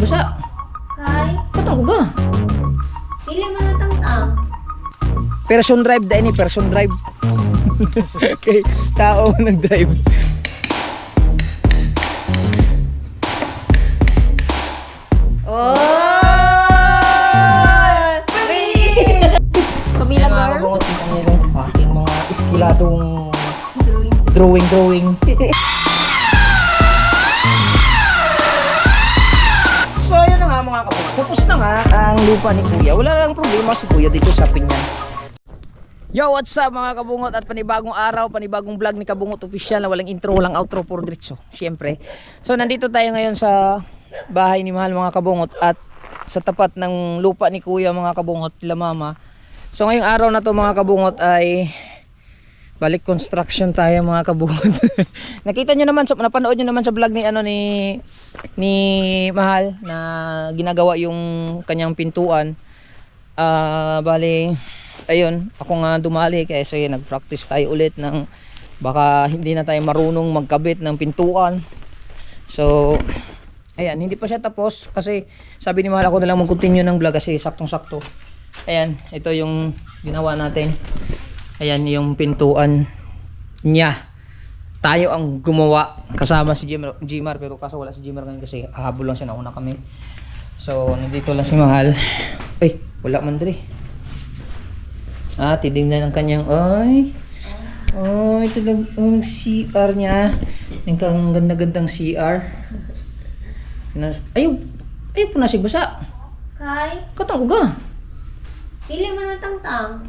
basa. Kay, Katong uga. pili mo na tang-tang. Person drive da ini, person drive. Okay, tao nag-drive. Oh! Mga Pamila girl? kabungot ng aking mga iskiladong drawing. So ayun na nga mga kabungot. Tapos na nga ang lupa ni Kuya. Wala lang problema si Kuya dito sa Pinyan. Yo, what's up mga kabungot at panibagong araw, panibagong vlog ni Kabungot Official na walang intro, walang outro, puro diretso, syempre. So nandito tayo ngayon sa bahay ni Mahal mga kabungot at sa tapat ng lupa ni Kuya mga kabungot, la Mama. So ngayong araw na to mga kabungot ay balik construction tayo mga kabungot. Nakita nyo naman, napanood nyo naman sa vlog ni ni Mahal na ginagawa yung kanyang pintuan. Bali ayun, ako nga dumali kasi nag-practice tayo ulit ng baka hindi na tayo marunong magkabit ng pintuan. So ayan, hindi pa siya tapos kasi sabi ni Mahal ako na lang mag-continue ng vlog kasi saktong-sakto. Ayan, ito yung ginawa natin. Ayan yung pintuan niya. Tayo ang gumawa kasama si Jimar, pero kaso wala si Jimar ngayon kasi hahabol lang siya, nauna kami. So nandito lang si Mahal. Ay, wala man diri. Titignan ang kanyang ito lang ang CR niya. Ang ganda-gandang CR. Ayaw po nasig basa. Kay, Katong uga. pili mo na tang-tang.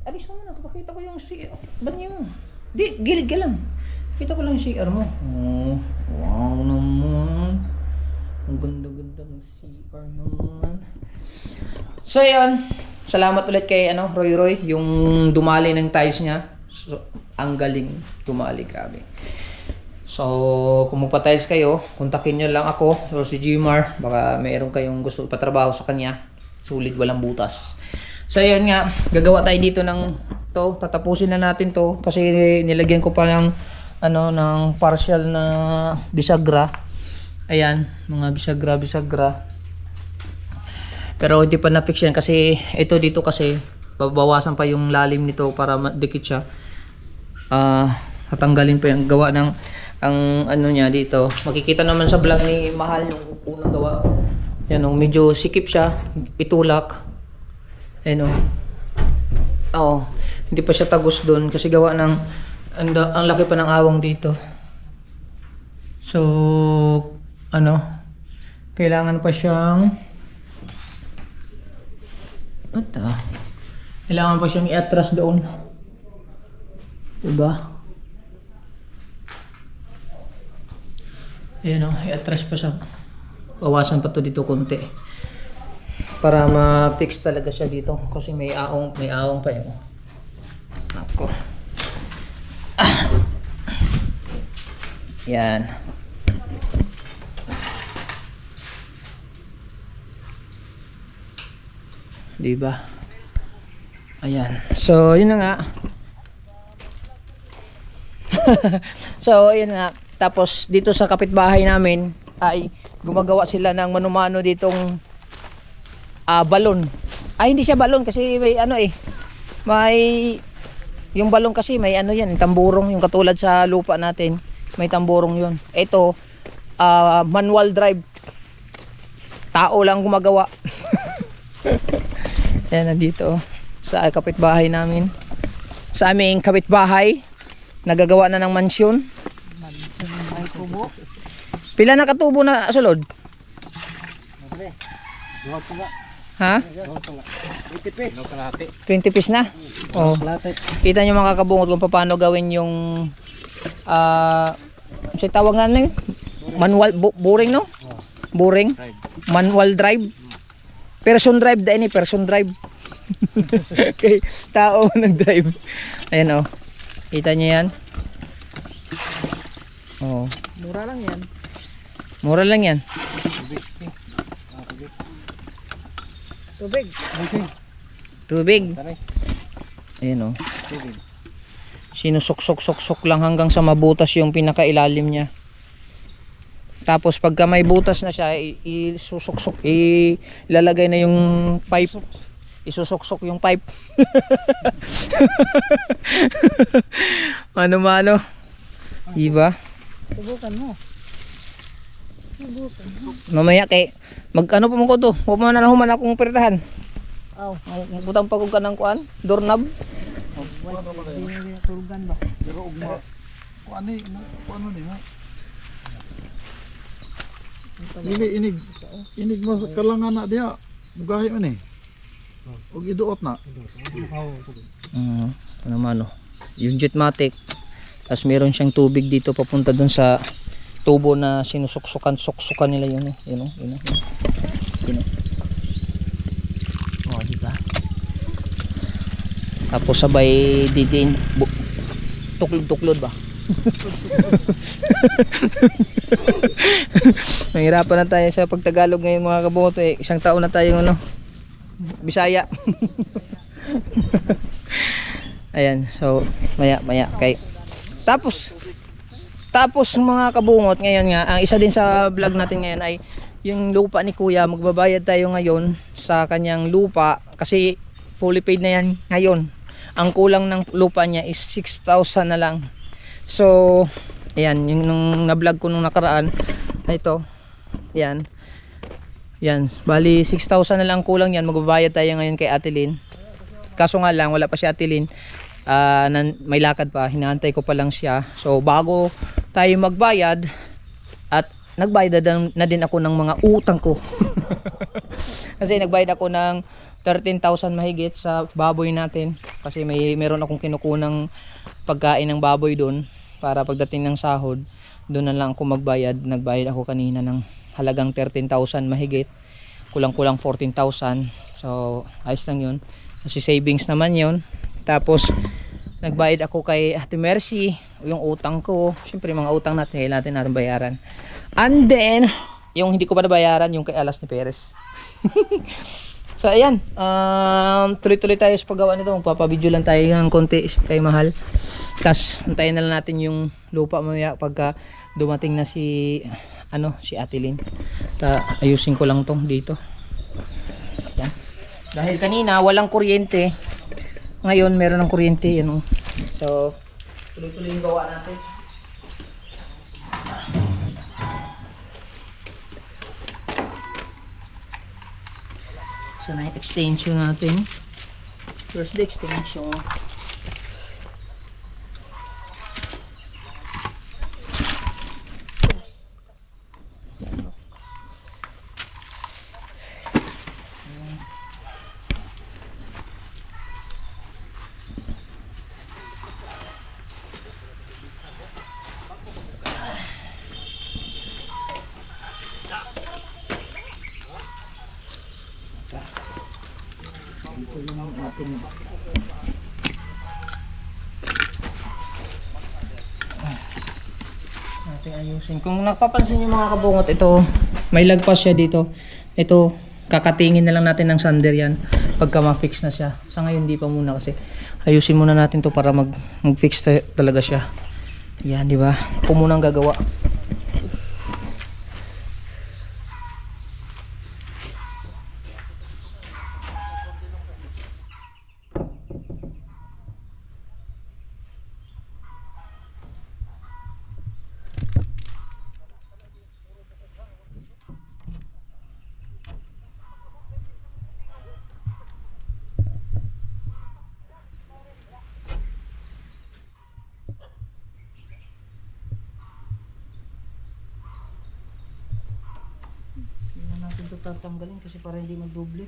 Alis mo na, kapakita ko yung CR. Banyo mo. Di, gilid ka lang. Kita ko lang yung CR mo. Wow naman. Ang ganda-ganda ng CR naman. So yan, salamat ulit kay Roy, yung dumali ng tiles niya. So, ang galing dumali, grabe. So kung magpa-tiles kayo, kontakin nyo lang ako o si Gmar, baka mayroon kayong gusto ipatrabaho sa kanya. Sulit, walang butas. So yan nga, gagawa tayo dito ng to, tatapusin na natin to kasi nilagyan ko pa ng ng partial na bisagra. Ayan, mga bisagra. Pero hindi pa na-fix yan kasi ito dito kasi babawasan pa yung lalim nito para madikit siya. Tatanggalin pa yung gawa ng ang niya dito. Makikita naman sa vlog ni Mahal yung unang gawa. Yan medyo sikip siya, itulak. Ayun hindi pa siya tagos doon kasi gawa ng ang laki pa ng awang dito. So kailangan pa siyang kailangan pa siyang i-atras doon. Diba? Ayan i-atras pa siya. Bawasan pa to dito konti. Para ma-fix talaga siya dito. Kasi may aong pa yun. Ako. Yan. Diba? Ayan. So, yun na nga. So, yun nga. Tapos, dito sa kapitbahay namin, ay gumagawa sila ng mano-mano ditong balon. Hindi siya balon kasi may may yung balon kasi may yan, tamburong, yung katulad sa lupa natin. May tamburong yun. Ito, manual drive. Tao lang gumagawa. Yan, nandito sa kapitbahay namin. Sa aming kapitbahay, nagagawa na ng mansyon. Pila na katubo na sulod? Ha? 20 piece na? Kita nyo mga kabungot kung paano gawin yung kasi tawag nga manual boring, no? Boring? Manual drive? Person drive da ini, person drive. Okay, tao nag-drive. Ayan kita nyo yan. Mura lang yan. Mura lang yan. Tubig. Ayan sinusok-sok lang hanggang sa mabutas yung pinakailalim niya. Tapos pagka may butas na siya, isusuksok, ilalagay na yung pipe. Isusuksok yung pipe. Mano-mano. Diba? Subukan mo. Mamaya kay magkano pa mo ko to? Huwag mo na nahuman akong pertahan. Aw. Butang pagod ka ng kuan, doorknob. Tulgan ba? Pero ugma kuan ni mo. Inig mo kalangan na diha. Mugahi man eh. Ug iduot na. Ano man oh. Yung Jetmatic. Tapos meron siyang tubig dito papunta dun sa tubo na suksukan nila yun. Yun. Oh, di ba? Tapos sabay didiin tuklod ba? Nahirapan na tayo sa pagtagalog ngayon mga kabungot eh. Isang taon na tayo Bisaya. Ayan, so maya kay tapos mga kabungot ngayon nga, ang isa din sa vlog natin ngayon ay yung lupa ni Kuya. Magbabayad tayo ngayon sa kanyang lupa kasi fully paid na yan ngayon. Ang kulang ng lupa niya is 6,000 na lang. So ayan, yung nung na-vlog ko nung nakaraan, ito, yan, bali 6,000 na lang kulang yan. Magbabayad tayo ngayon kay Ate Lynn. Kaso nga lang, wala pa si Ate Lynn. May lakad pa, hinahantay ko pa lang siya. So bago tayo magbayad, at nagbayad na din ako ng mga utang ko. Kasi nagbayad ako ng 13,000 mahigit sa baboy natin. Kasi meron akong kinukunang pagkain ng baboy doon para pagdating ng sahod, doon na lang ako magbayad. Nagbayad ako kanina ng halagang 13,000 mahigit. Kulang-kulang 14,000. So ayos lang yun. Kasi savings naman yun. Tapos nagbayad ako kay Ate Mercy yung utang ko. Siyempre mga utang natin bayaran. And then yung hindi ko pa nabayaran, yung kay Alas ni Perez. So ayan, tuloy-tuloy tayo sa paggawa nito. Magpapabideo lang tayo ng konti kay Mahal. Tapos antayin na lang natin yung lupa mamaya pagka dumating na si Ate Lynn. Ayusin ko lang tong dito. Yan. Dahil kanina walang kuryente, ngayon meron ng kuryente, yan oh. So tuloy-tuloy yung gawa natin. So na yung extension natin. First the extension. Ito yung ating ayusin. Kung napapansin nyo mga kabungot, ito may lagpas siya dito. Ito kakatingin na lang natin ng sander yan pagka ma-fix na siya. Sa ngayon hindi pa muna kasi ayusin muna natin to para mag-fix talaga siya. Yan, di ba? Ako muna ang gagawa. Ito tatanggalin kasi para hindi magdoble.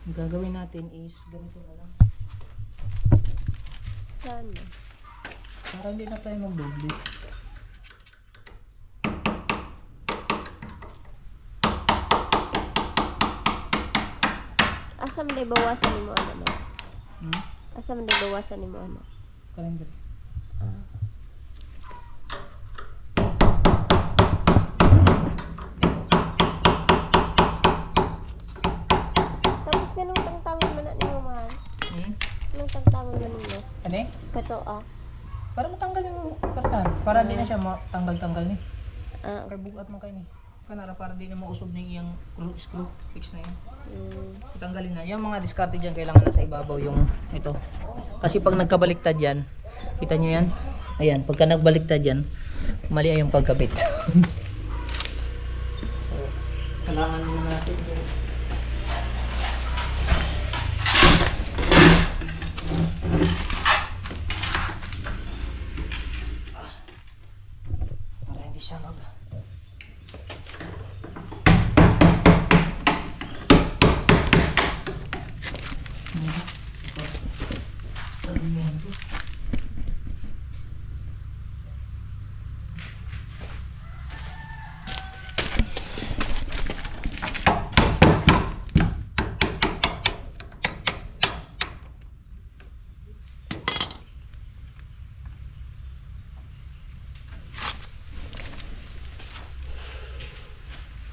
Ang gagawin natin is ganito na lang. Saan? Para hindi na tayo magdoble. Asa man day bawasan nimo ano? Hmm? Asa man day bawasan nimo ano? Kalender. Tapos ganung tangtangon man na nimo man. Hmm? Ganung tangtangon man nimo. Ano eh? Kato Para matanggal yung kartan. Para hindi na siya matanggal-tanggal ni. Kay bugat man kay ni. Kanara para di na mausog na iyang screw fix na yun. Tanggalin na. Yung mga diskarte dyan kailangan na sa ibabaw yung ito. Kasi pag nagkabaliktad yan, kita nyo yan? Ayan, pagka nagbaliktad yan, mali ay yung pagkabit. So, kailangan muna natin. Para hindi siya mag...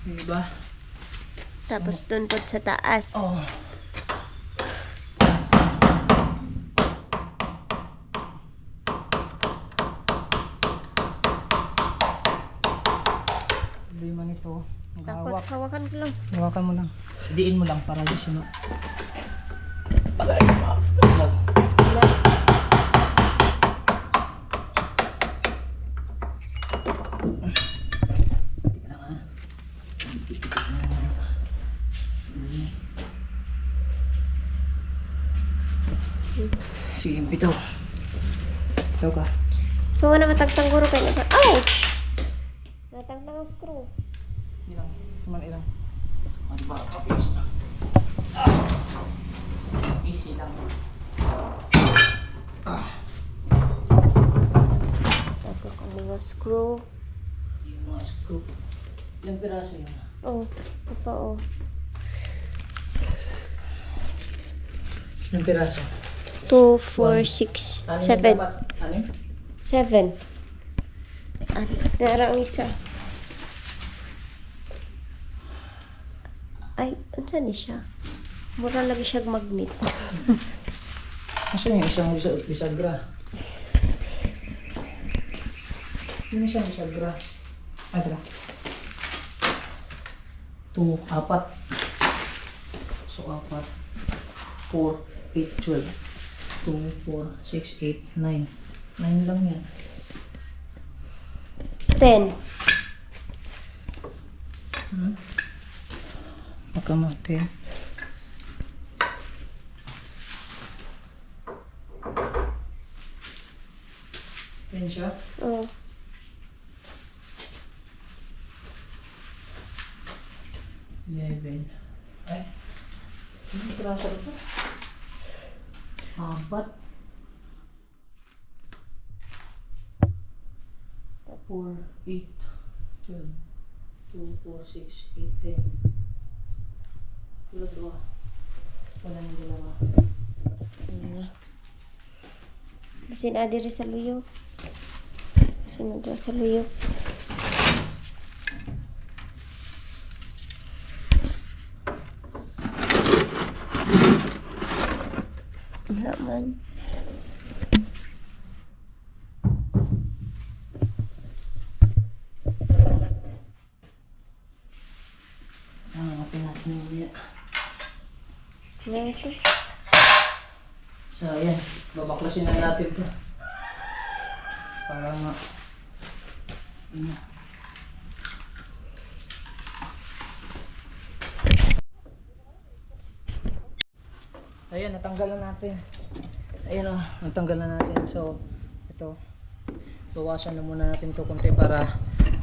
Diba? Tapos dun po sa taas. Oh. Problema nito. Takot, hawakan ko lang. Hawakan mo lang. Diin mo lang para di sino. Sige, bitaw. Bitaw ka. Kung na matagtang guro kayo na. Ouch! Natagtang ang screw. Ilang. Cuman ilang. Ano ba? Easy lang. Tapos ang mga screw. Yung mga screw. Ilang piraso yun? Oh, ito oh. Ilang piraso? 2, 4, 6, 7. Ano yun? 7. At nara ang isa. Ay, ano ni siya? Mura lagi siya magnet. Asan yung isang bisagra? Yung isang bisagra. Adra. 2, 4. So, 4. 4, 8, 12. 2, 4, 6, 8, 9. 9 lang yan. 10. Makamate. Yan siya? Oh. 11. Ay. Ano traso ito? 4. 4, 8, 12, 2, 4, 6, 8, 10. Tulad ba? Wala nang dalawa. Basin adiri sa luyo. Sunod sa luyo. Naman. Hanapin natin yung niya. Ngayon ito. So, ayan. Babaklasin na natin ito. Para nga. Ano. Ayan, natanggal na natin. Ayan o, natanggal na natin. So, ito. Bawasan na muna natin ito konti para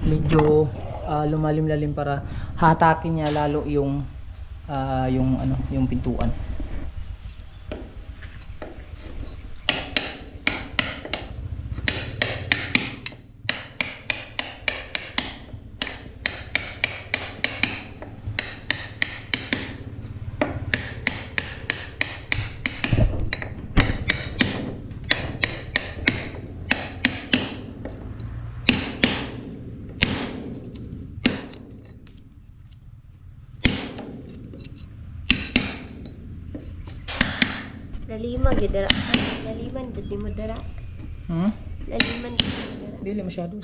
medyo lumalim-lalim para hatakin niya lalo yung yung pintuan. Laliman gidara. Laliman di mo dara. Hmm? Laliman di mo dara. Dili masyado.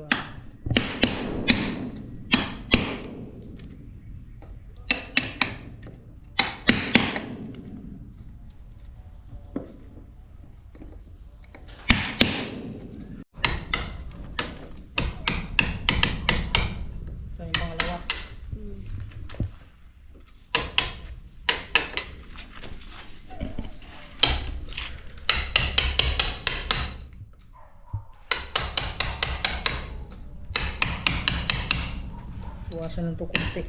Ito. Ito yung pangalawa. Iwasan lang ito kunti.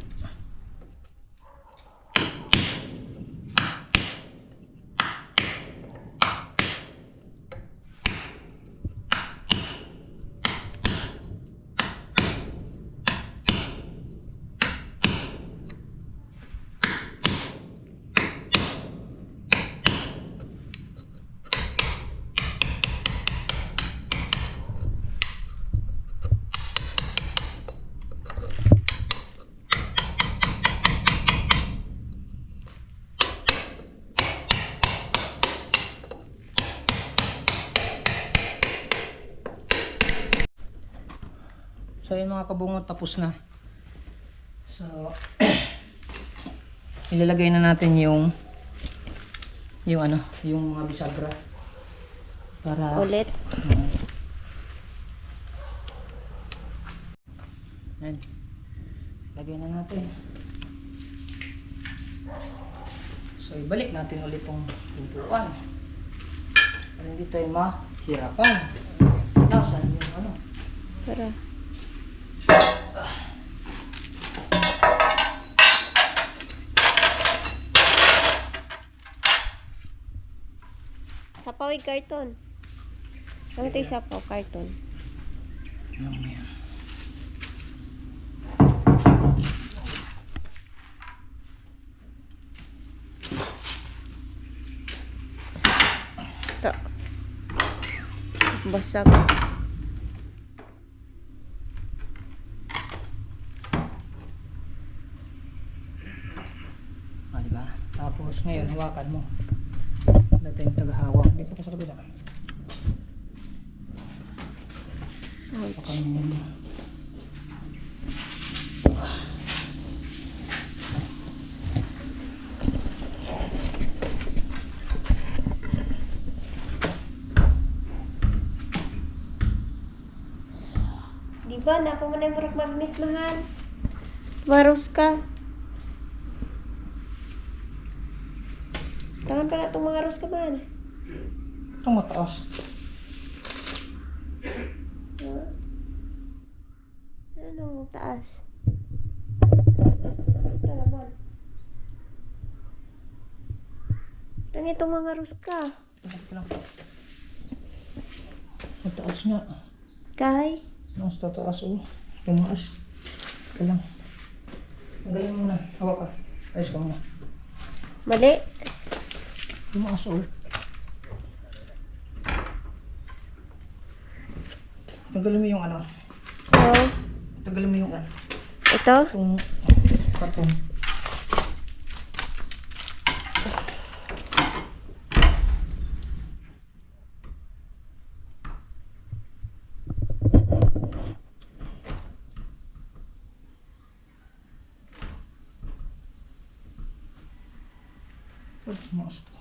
So yun mga kabungot, tapos na. So ilalagay na natin yung ano, yung mga bisagra para Ulit. Yan. Lagay na natin. So ibalik natin ulit tong upuan para hindi tayo mahirapan. Nasaan yung ano? Para. Sapaw yung karton. Ano ito yung sapaw? Karton. Yan. Ito. Basag. Diba? Tapos ngayon hawakan mo. Wala tayong tagahawak. Dito ka sa kabila. Hawakan mo. Diba? Napa mo na yung rock magnet, mahal. Maros ka. Tangan pala itong mga ros ka, mahal. Itong mataas. Ano? Taas. Ito naman. Tangan itong mga ros ka. Mataas nga. Kay? Mas tataas o. Tumaas. Ito lang. Magaling mo na. Hawak ka. Ayos ka muna. Mali. Tumaas o. Tagalin mo yung ano. Oo. Tagalin mo yung ano. Ito? Itong karton. Tumaas to.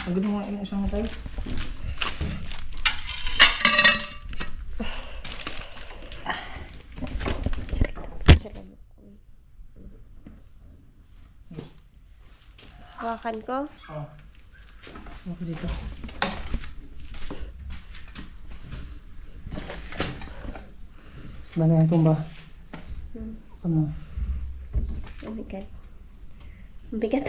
Tagalin mo nga yung isang tayo. Salamat. Hawakan ko. Oo. Ako dito. Bala yung tumba. Ano? Ang bigat. Ang bigat.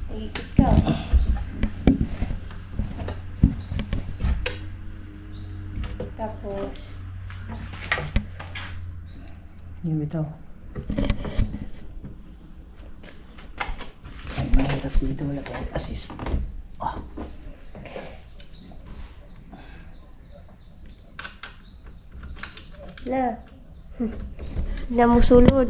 Ikit ka. Tapos, Yung bitaw. Ay, mahirap dito. Wala pa assist. Ah. Na. Na mo sulod.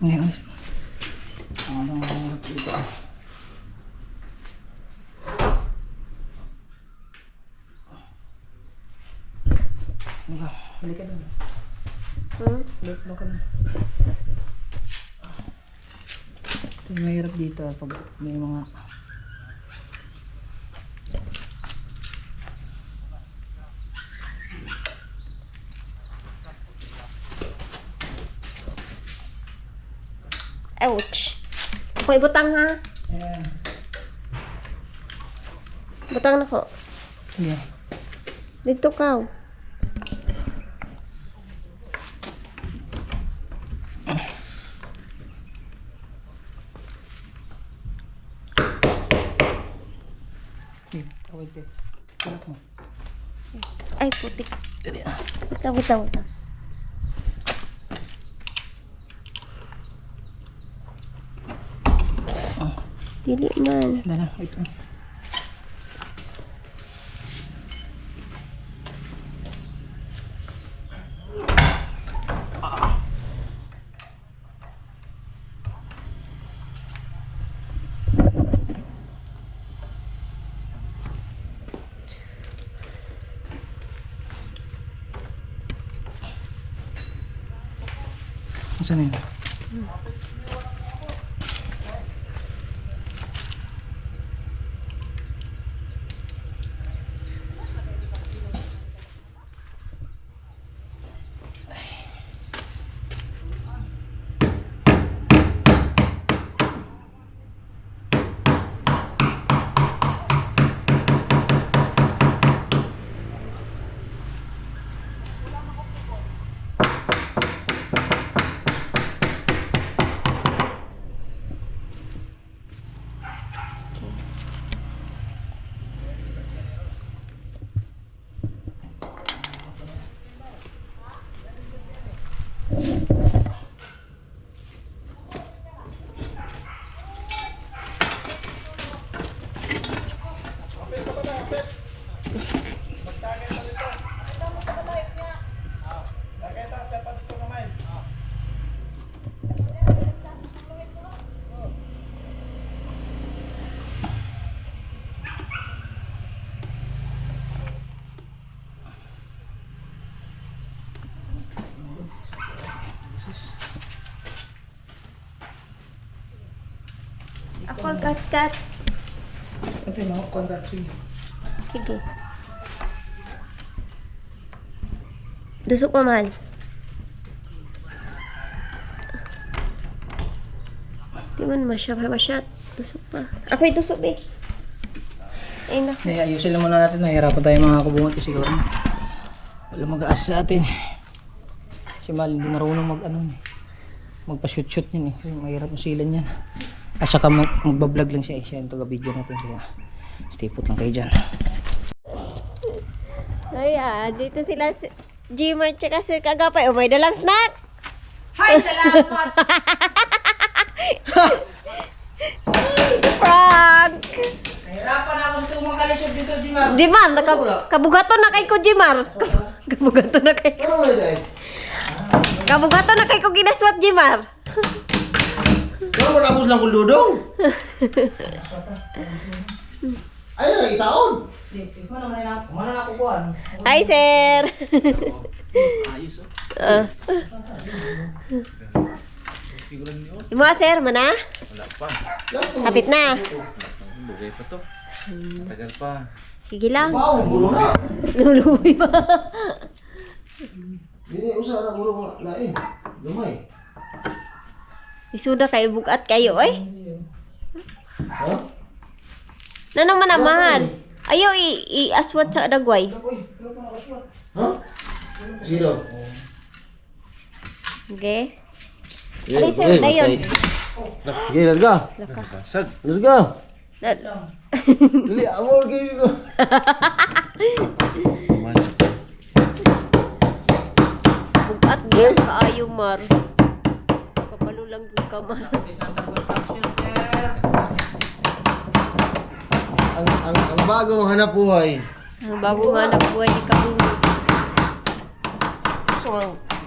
Ngayon. Ano ang dito? Balik ka na. Balik ka na. Ito yung mahirap dito pag may mga Ouch. Ako'y butang ha. ayan. Butang na ko. Yeah. Dito ka. Tawag din. Tulak mo. Ay, putik. Butang. Dili man. Dala, ito. Saan yun? Ako ang kat-kat. Ito yung mga conductor. Sige. Dusok pa man. Di man masyat. Dusok pa. Ako'y dusok eh. Ay na. Kaya ayusin lang muna natin. Nahirapan tayo mga kabungot kasi gawin. Wala mag-aas sa atin. Si Mal hindi marunong magpa-shoot yun eh. Kasi mahirap masilan yan. At saka magbablog lang siya. Siya yung taga-video natin. Kaya stay put lang kayo dyan. Ay dito sila si Jimmer tsaka si Kagapay. Oh, may dalang snack. Hi! Salamat! Prank! Nahirapan ako dito magkalisod dito, Jimar. Jimar, kabugato na kay ko, Jimar. Kabugato na kay ko. Kabugato na kay ko ginaswat, Jimar. Ano mo tapos lang kung dudong? Ay, nakitaon. Mana na kukuhan? Hi, sir. Ayos Mga sir, mana? Wala pa. Kapit na. Lugay pa to. Tagal pa. Sige lang. Wow, gulo na. Luluwi pa. Dini, usa na gulo nga. Lain. Lumay. Isuda kayo bukat kayo, eh. Ha? Nanong manamahan? Ayaw i-aswat sa dagway. Ha? Sino? Okay. Alay, sir, dayon. Sige, larga. Sag. Larga. Na- Dili, amor kayo ko. Bukat Kaya kaayo, Mar. Kapalulang yung kamar. Ang bagong hanap buhay. Ang bago nga na buhay ni Kabungot.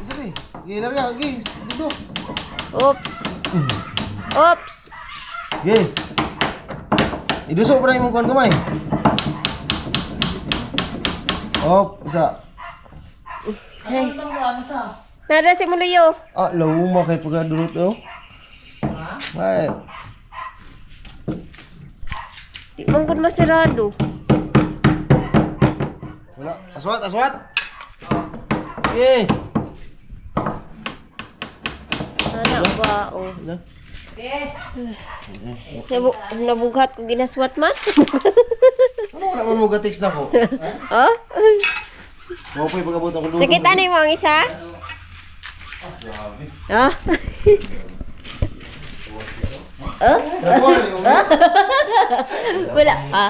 Sige. Gila rin. Gila. Dito. Oops. Oops. Gila. Idusok pa rin mong kuhan kamay. Op. Isa. Hey. Nada si Muluyo. Ah, luma kay pagkadulot oh. Baik. Di man gud masirado. Wala. Aswat, aswat. Eh. Ana ba oh. Wala. Nabughat ko ginaswat man. Ano wala man mo gatix na ko? Oh? Mo pa pagabot ang dulo. Nakita na yung mga isa? Ah? Oh? Wala pa.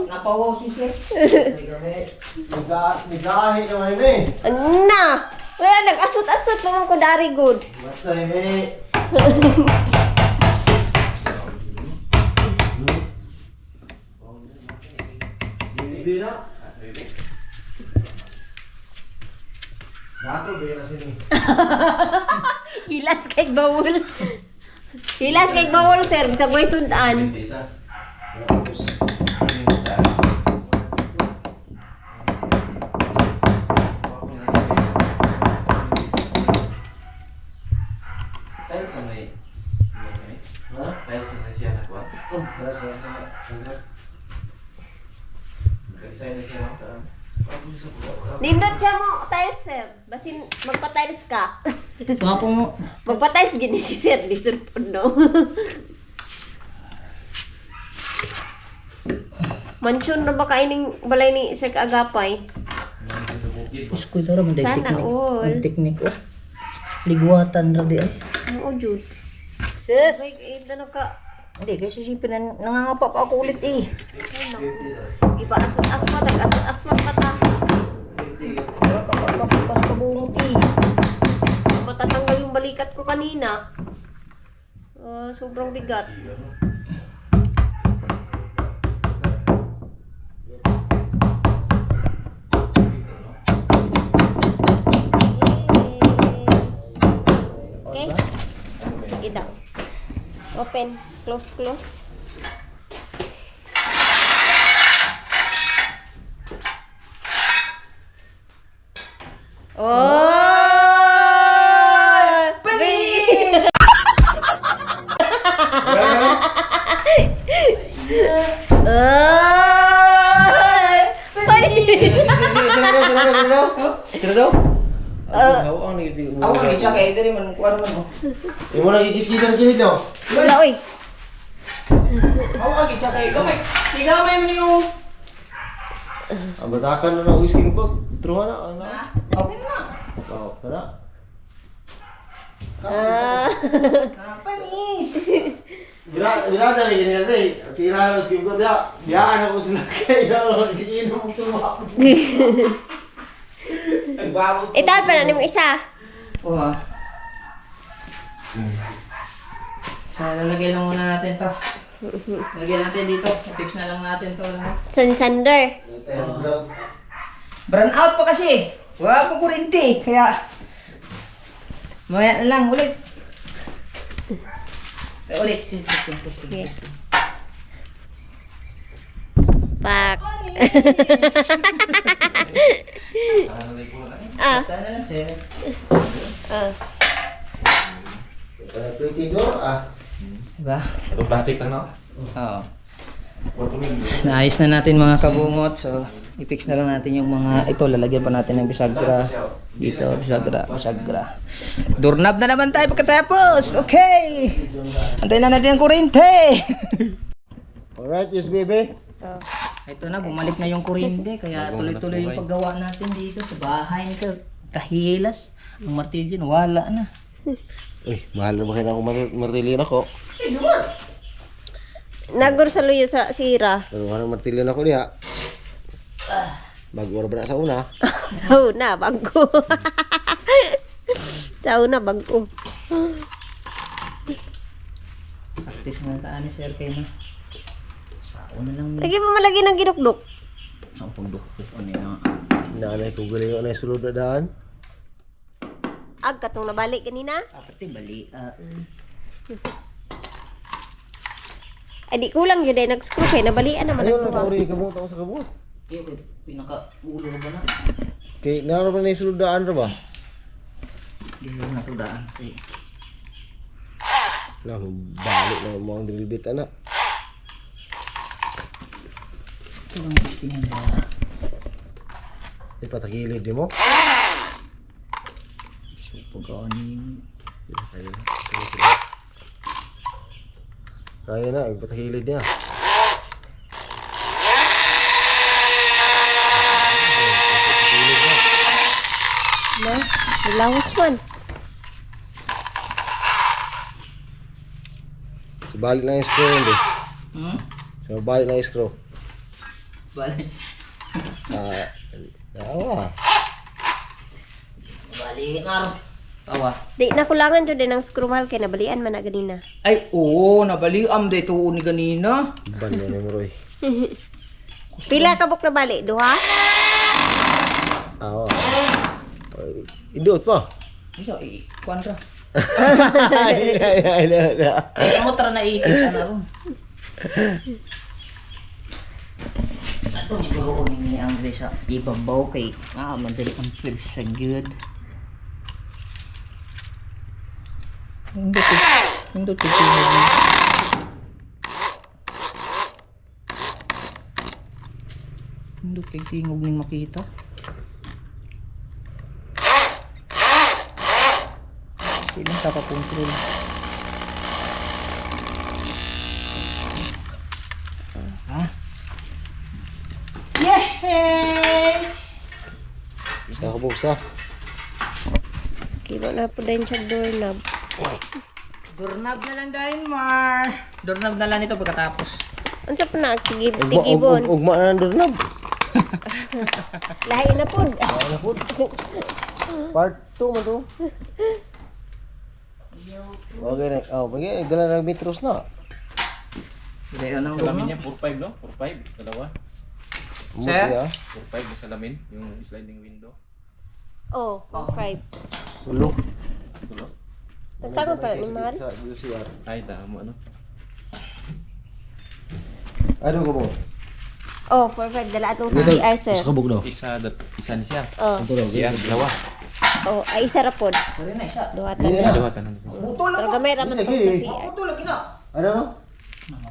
Napawaw si sir. Nagahe naman eh. Na! Wala, nag-asot-asot naman ko dari good. Basta eh. Hindi na. Dato ba na sini? Hilas kay bawol. Hilas kay bawol, sir. Bisa boy sundan. Tayo sa may... Ha? Tayo sa may siya nakuha. Oh, gracias. Nag-design na siya ng parang... Nindot siya mo, tiles, sir. Basin, magpa-tiles ka. Mga po mo. Magpa-tiles gini si sir. Di sir po, no? Mansyon na ba kaining balay ni Sir Kaagapay? Iskoy dara man day Sana teknik. all. Ang teknik oh. Ligwatan ra di ay. Oo, Jud. Sis. Ay, ito na ka. Hindi kasi siyempre nangangapa pa ako ulit eh. Iba aswat-aswat. Aswat-aswat pa ta. Kapag kabungot eh. Matatanggal yung balikat ko kanina. Sobrang bigat. Okay? Sige daw. Open. Close, close. Oh! Bilis! Sino daw? Ako ang nagiging. Ako ang itsa kay diri man kuan man oh. Imo nagigis-gisan kini daw. Wala, oy. Ako ang itsa kay gamay. Tigamay man yung Ang batakan na whisky ko. Truha na ano na. okay na. Oh, kada. Panis. Dira na gini dai. Tira na whisky ko dia. Biyaan ako sila kaya giinom mo tuwa. Nagbawot. Ital pa na mo isa. Oo. So, lalagay lang muna natin to. Lagyan natin dito. Fix na lang natin to. Sander. Burn out pa kasi. Wala po kurinti. Kaya, mamaya na lang. Ulit. Ulit. Okay. Pak. Ah. Tana lang, sir. Ah. Pretty door ah. Diba? Ito plastic na no? Oo. Naayos na natin mga kabungot. So, i-fix na lang natin yung mga ito. Lalagyan pa natin ng bisagra. Dito, bisagra. Doorknob na naman tayo pagkatapos. Okay. Antayin na natin ang kuryente. Alright, yes baby. Oh. Ito na, bumalik na yung kuryente. Kaya tuloy-tuloy yung paggawa natin dito sa bahay nito. Tahilas. Ang martilyo, wala na. Eh, mahal na ba kayo na martilyo na ko? Nagor sa luyo sa sira. Pero ano martilyo na ko niya? Bago ra ba na sa una? Sa una, bago. Sa una, bago. Artist nga taan ni Sir kay na. Sa una lang Lagi pa malagi ng ginukdok. sa pagdukok ano na. Nanay ko galing ko na sulod na daan. Ag katong nabalik kanina. Aparte bali. Ay di kulang yun eh, nag-screw kay nabalian naman Ayun ang na tuwa. tauri kabot ako sa kabot. Pinaka ulo ba na? Kay naano pa na sulod daan ra ba? Dili na to daan. Na balik na mo ang drill bit ana. Ito lang istingan na. Ipatagilid di mo. So pag-ani. Kaya na, ipatagilid niya. Na, nilahos man. So balik na yung screw hindi. So balik na yung screw. Bali. Awa. Bali nga. Tawa. Di na kulangan jud din ang screw mahal kay nabalian man na ganina. Ay, oo, nabaliam day tuon ni ganina. Ban na ni Moroy. Pila ka buk na bali? Duha? Awa. Idot pa. Isa, kuan ra. Ay. Amo tara na iikis na ron. Ato siguro ko ni ang sa ibabaw kay madali ang pirsa gyud. Hindi ko Hindi kay tingog ning makita. Ilang kaka-control. Ha? Yay! Sa kabuksa. Kilo na po din siya doorknob. Doorknob na lang dahil, Mar. Doorknob na lang ito pagkatapos. Unsa pa na tigibon? Ugma na ng doorknob. Lahi na po. Ano po? Part 2 man to. Okay na. Oh, bagay nagdala ng metros na. Hindi, ano Salamin niya, 4.5 no? 4.5, dalawa. Umuti Sir? ah. 4.5 yung salamin, yung sliding window. Oh, 5. Ulo. Tulo. Tagtangan pa ni mahal. Sa UCR. Ay, tama ano. Ano ko mo? Oh, 4-5 dala atong sa CR sir. kabuk daw. Isa ni siya. Oh, Siya, dalawa. oh, ay isa ra pod. Pwede na isa. Duha ta. Yeah. Dalawa tanan. Putol Pero ako. gamay ra man Lagi. tong sa CR. Putol lagi na. Ano no?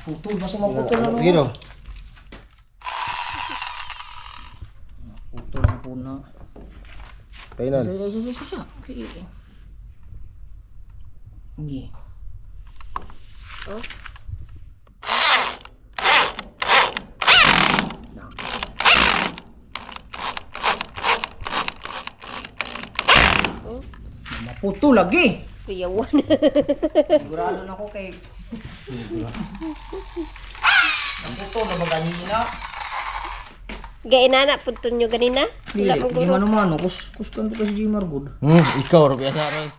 Putol. Basta maputol na. Gino. Putol na po na. Kainan. Isa. Hindi. Oh. Maputol lagi. Kuyawan. Sigurado na ako kay... Naputol na ba ganina? Gainana pud tunyo ganina. Dili, Wala mo di guro. mano-mano. Kus kanto kasi Jimar good. Ikaw ra biasa rin.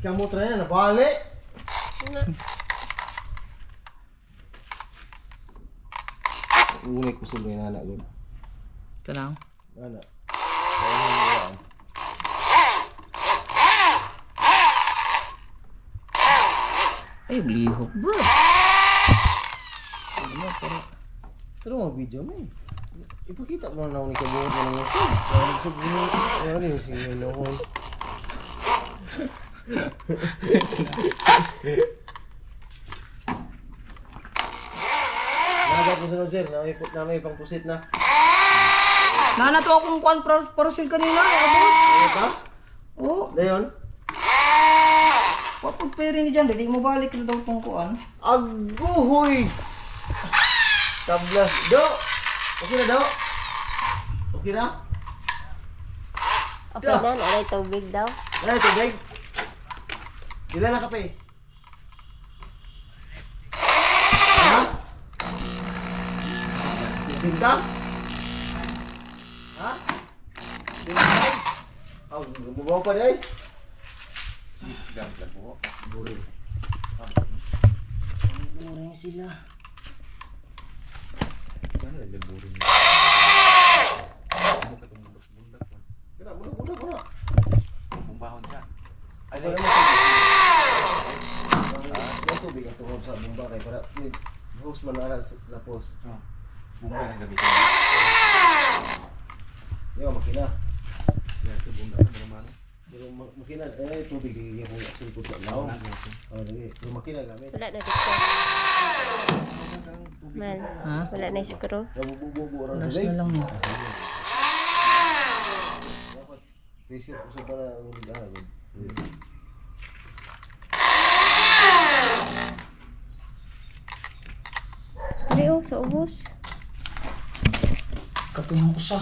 Kamu try na bali. Unik ko sila yung anak ko. Tanang. Anak. Ay, lihok bro. Pero mag-video mo eh. Ipakita mo na ni kabuot na ng ito. Parang sa gini. Ano rin si Noon. Nagad mo sunod sir. Na may pang pusit na. Nana to akong kuan parcel kanina. Abo. Ano ba? Oh, Dayon? wapag pera ni dyan. Dili mo balik na daw tong kuan. Aguhoy! Tablas. Do! Okay na do? Okay na? Okay na, naray tubig daw. Ano tubig? Ilan na kape? Ha? Tubig ka? Bubaw pa day. Gamit lang po. Boring sila. Ano lang yung buring? Kena muna. Bumbahon ka. Ay, Ay, yung tubig ang tungkol sa bumba kay para hose man na sa post. bumba lang gamitin. Yung makina. Yan, ito bumba ka naman. Yung makina, tubig yung tungkol sa lao. Lagi. Yung makina gamit. Wala na dito. Man, Ha? wala na yung screw. Nabububo orang Last tubig. na lang yun. Dapat pressure ko sa para ang Hindi oh, sa ubos. Katulong ko sa.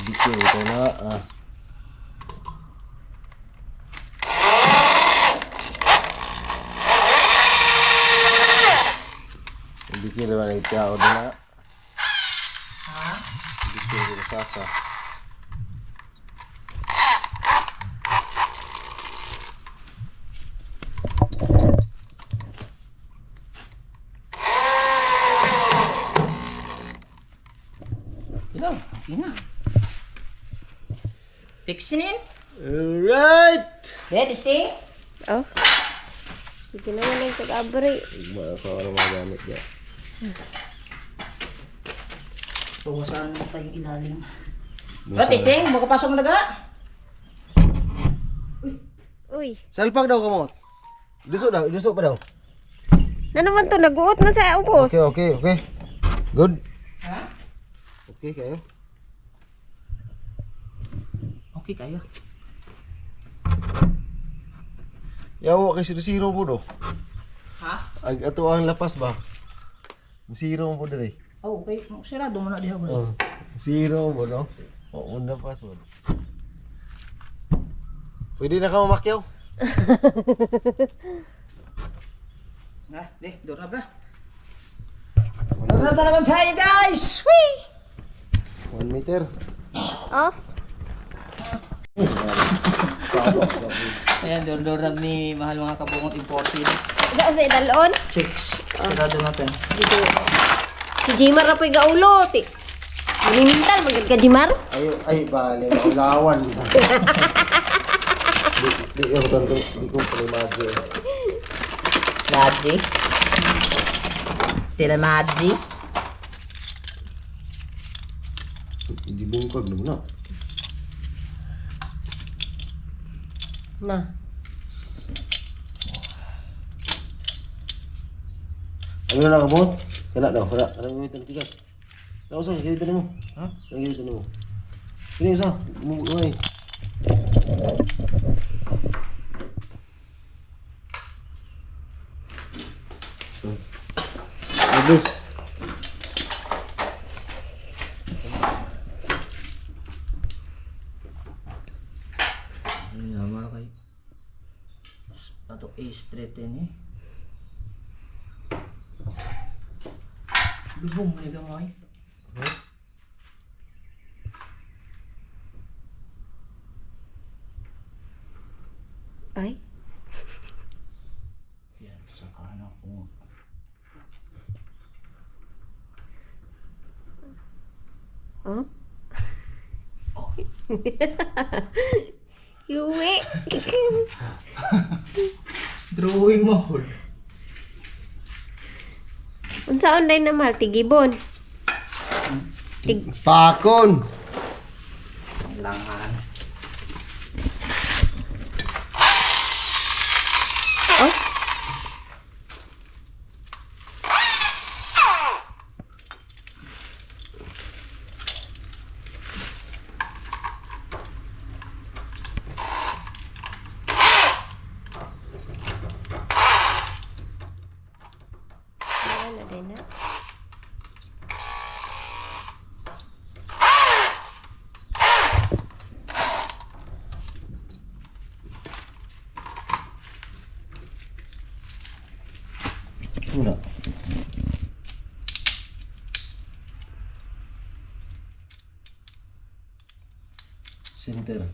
Dito ito na. Hindi kira na itiao na. Hindi kira sasa. Ikaw, ina. Fixinin. Alright! Ready, stay? Oh. Sige naman lang pag-abri. Mga kawala mga gamit niya. Bawasan mo tayong ilalim. Buwasan What, testing? Makapasok mo na ga? Uy. Salpak daw kamot. Idusok pa daw. Na naman to, nag-uot na sa ubos. Okay. Good. Ha? Okay kayo. Okay kayo. Yawa kay siro mo do. Ha? Ato ang lapas ba? Musiro mo diri. Oh, okay. Sirado mo na diha ba? Oh. Musiro mo no. O unda pas mo. Pwede na ka mamakyaw. Na, doon na ba? Doon na naman tayo, guys! Whee! 1 meter. Oh. Ayan, doon ni mahal mga kabungot imported. Isa sa idalon. Chicks. Sirado natin. Dito. Si Jimar na po'y gaulo. Manimintal, magad ka Jimar. Ay bale maulawan. Di ko tanto, di ko primado. Madji. Tila Madji. Di bungkag na muna. Na. Ano na kabot? Kana daw, kana gamitin tigas. Na usa gamitin mo. Ha? Gamitin mo. Ini usa. Uy. Habis. Ano naman kayo? Ato A-straight yan eh. Lubong mo nito mga Ay. yan, sakahan ako. Oh. Yuwi. Drawing mo. Unsaon day na mahal tigibon. Pakon. Langan. Oh. Wala na din na. Wala. Center.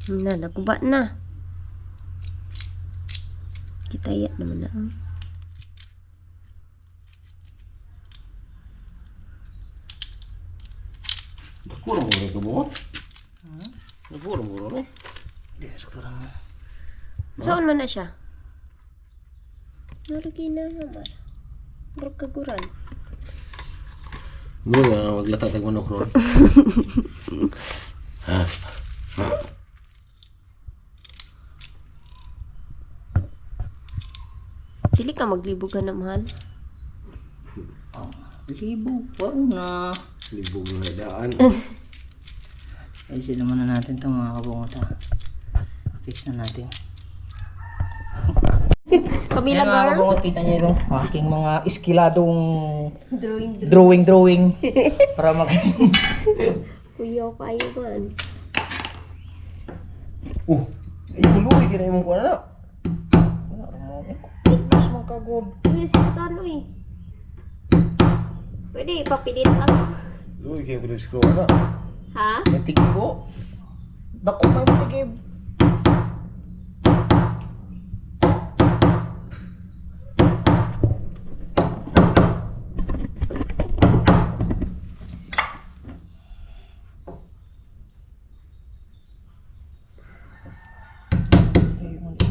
Na, nakuba na. Kita ya naman na. Kurang mura ka mo. Kurang mura eh. Saan man na siya? Nalagi na naman. Murag kaguran. Mura nga maglatag ang manok ron. Ha? Dili ka maglibugan na mahal. Libo, wao na. Libog na daan. Ayusin naman na natin ito mga kabungot ha. Fix na natin. Kamila Yan mga girl. kabungot, kita niyo yung aking mga iskiladong Drawing. drawing. Para mag... Kuyaw kayo man. Ay, huluy ka na yung kuha na. Mas magkagod. Kuya, sinatano eh. Pwede, ipapilit lang. Huluy kayo ko screw na. Ha? Natig ko. Dako may matigib.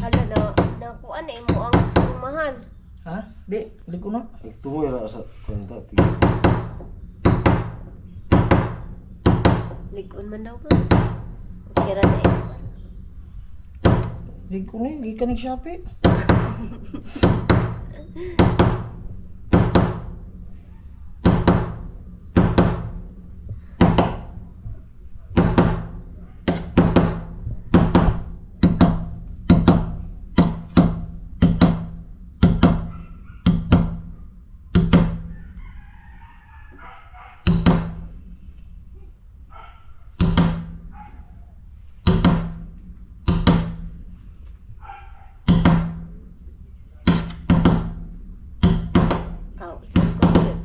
Hala na, nakuan eh mo ang sumahan. Ha? Di ko na. Ito mo yung sa kwenta. Tigil. Ligon man daw ka. Kira na eh. Di ko na, di ka nag-shopee. Kau, saan ko yun?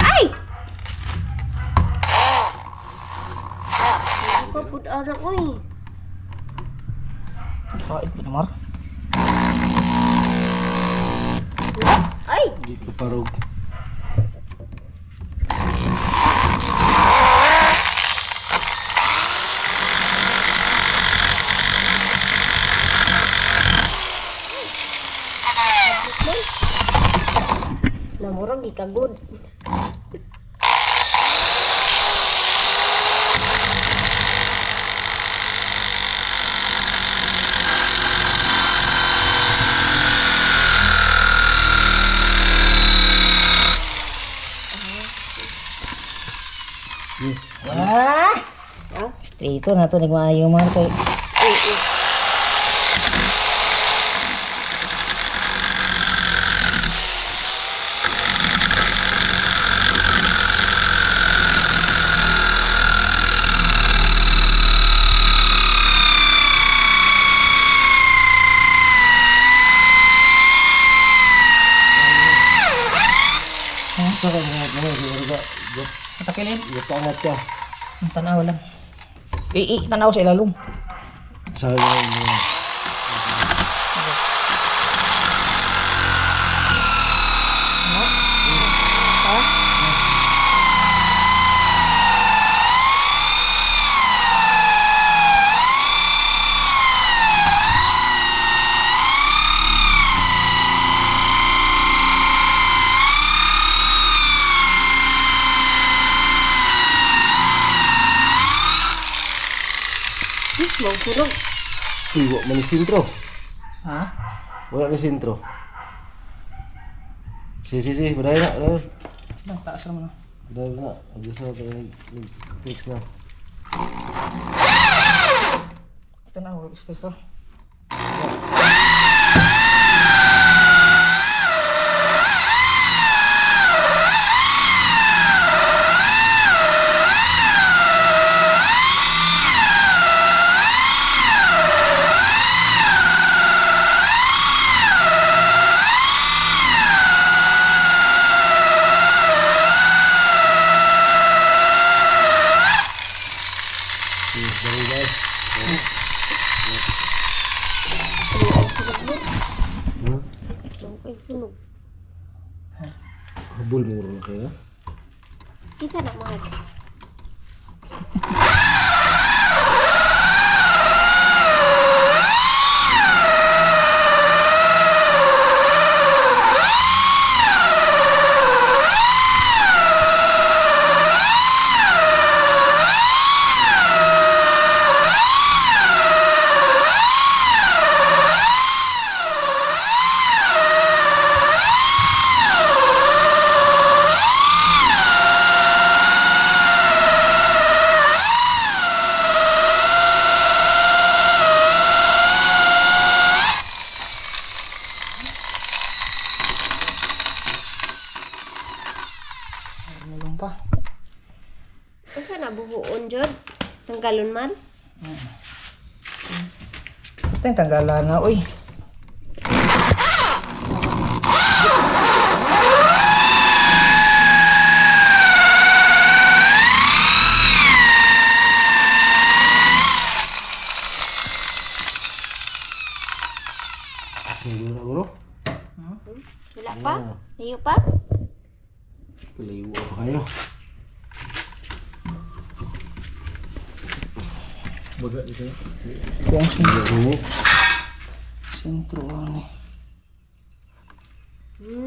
Ay! Kapud anak ko eh. Kait ba namar? Ay! Hindi ko parog. Namurang gikagod. Ah! Ah? Straight na to, nagmaayo man to. Saka mga siguro ka. Matakilin? Ipangat ka. Ang tanaw lang. Tanaw sa ilalong. Sabi mo. Mau kurang. Iwa man ni sintro. Ha? Wala ni sintro. Si, baday na. Ang taas naman. Baday na. Adjust na tayo. Fix na. Ito na, work stress to. Ay, sunog. Habol muro na kayo. Kisa na mahal. Mulong pa. Asa na bubuon, Jod? Tanggalon man? Ito yung tanggalan na, uy. Siguro na guro. Wala pa? Layo pa? Kaliwa pa kayo. Baga dito. Ito ang sentro. Ini. Sentro ni.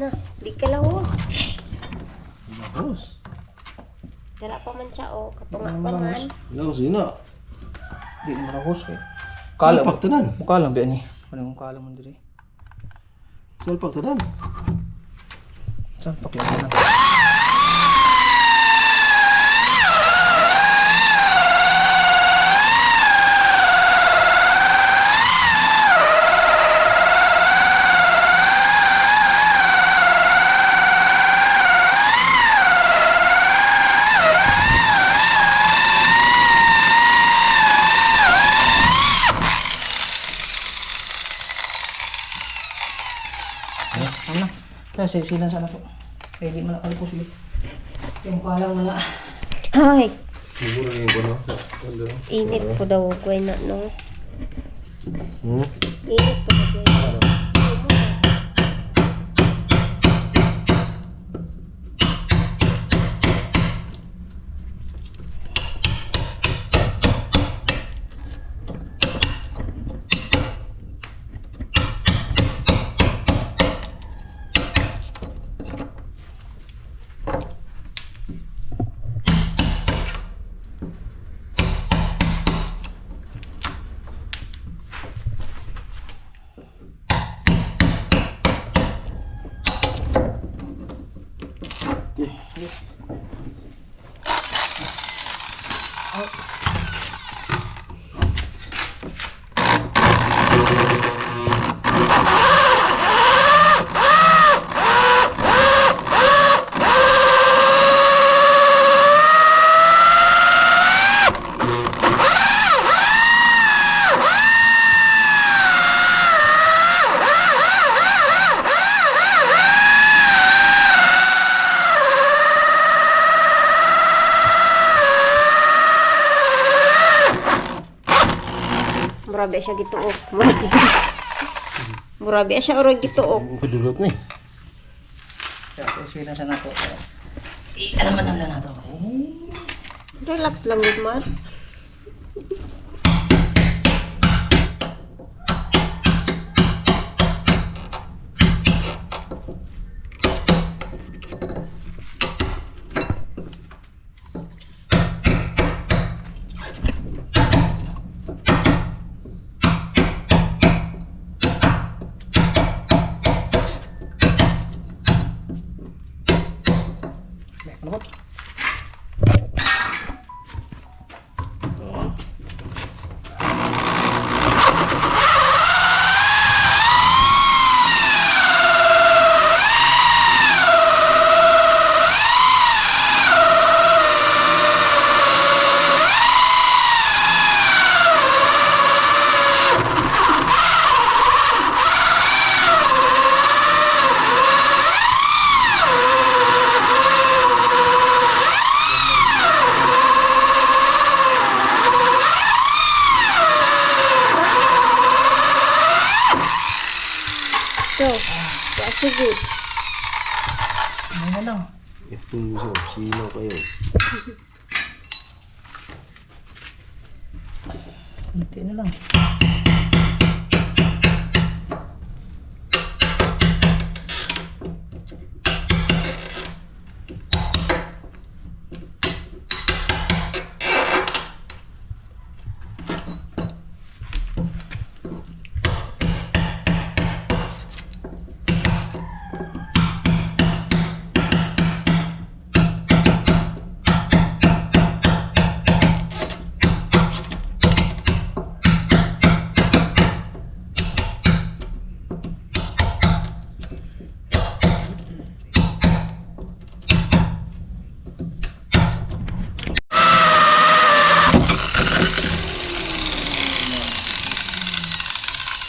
Na, di ka lahos. Mahos. Dala pa man siya, oh. Katunga pa man. Lang sina. Di naman ako eh. Kala mo. Salpak tanan. Mukha lang ba ni? Ano yung kala mo diri? Salpak tanan. Saan paklaman na? Ano na? Kaya silang sana to. Kaya di man nakalipos yun. Yung palang na. Ay, Siguro na yung bono. init po daw ko na, no? Hmm? Init po daw ko. Murabi siya gituok. Murabi siya urog gituok. Ang padulot ni. Kaya silang sana to. Alaman lang na to. Relax lang, good man. Ano ba? So, sige. Ano na lang. Itong gusto, sino kayo? Kunti na lang.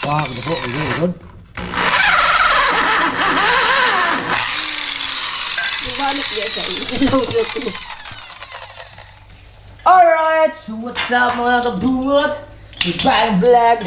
Wah, ano po? Ano yun? Bumalik niya sa iyo. Alright, so what's up mga kabungot? Ibang vlog.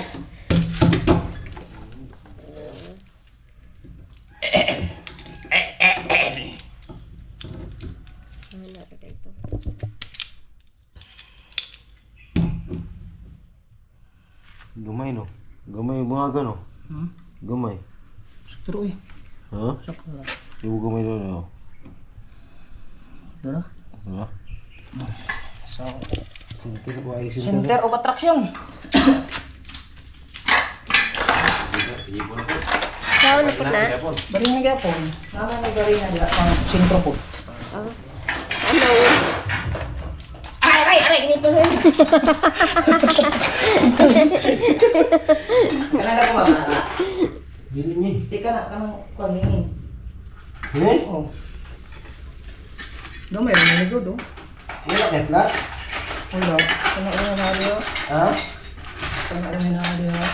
Gamay no? Gamay mga gano? Gamay. Sakto eh. Ha? Sakto lang. Ibu gamay doon no? Dala. Ha? So, Sinter ko ay center of attraction. Ibo na po. Saan na po na? Bari na gapon. Naman na bari na gapon. Sentro po. Ano? Aray, init mo rin. Kanada ko ba? Dili ni. Di ka na, kanang kuwalingin. Ni? Oh. Gamay, may nagod oh. Wala kay flat? Wala. Kanang na rin oh. Ha? Kanang na rin oh.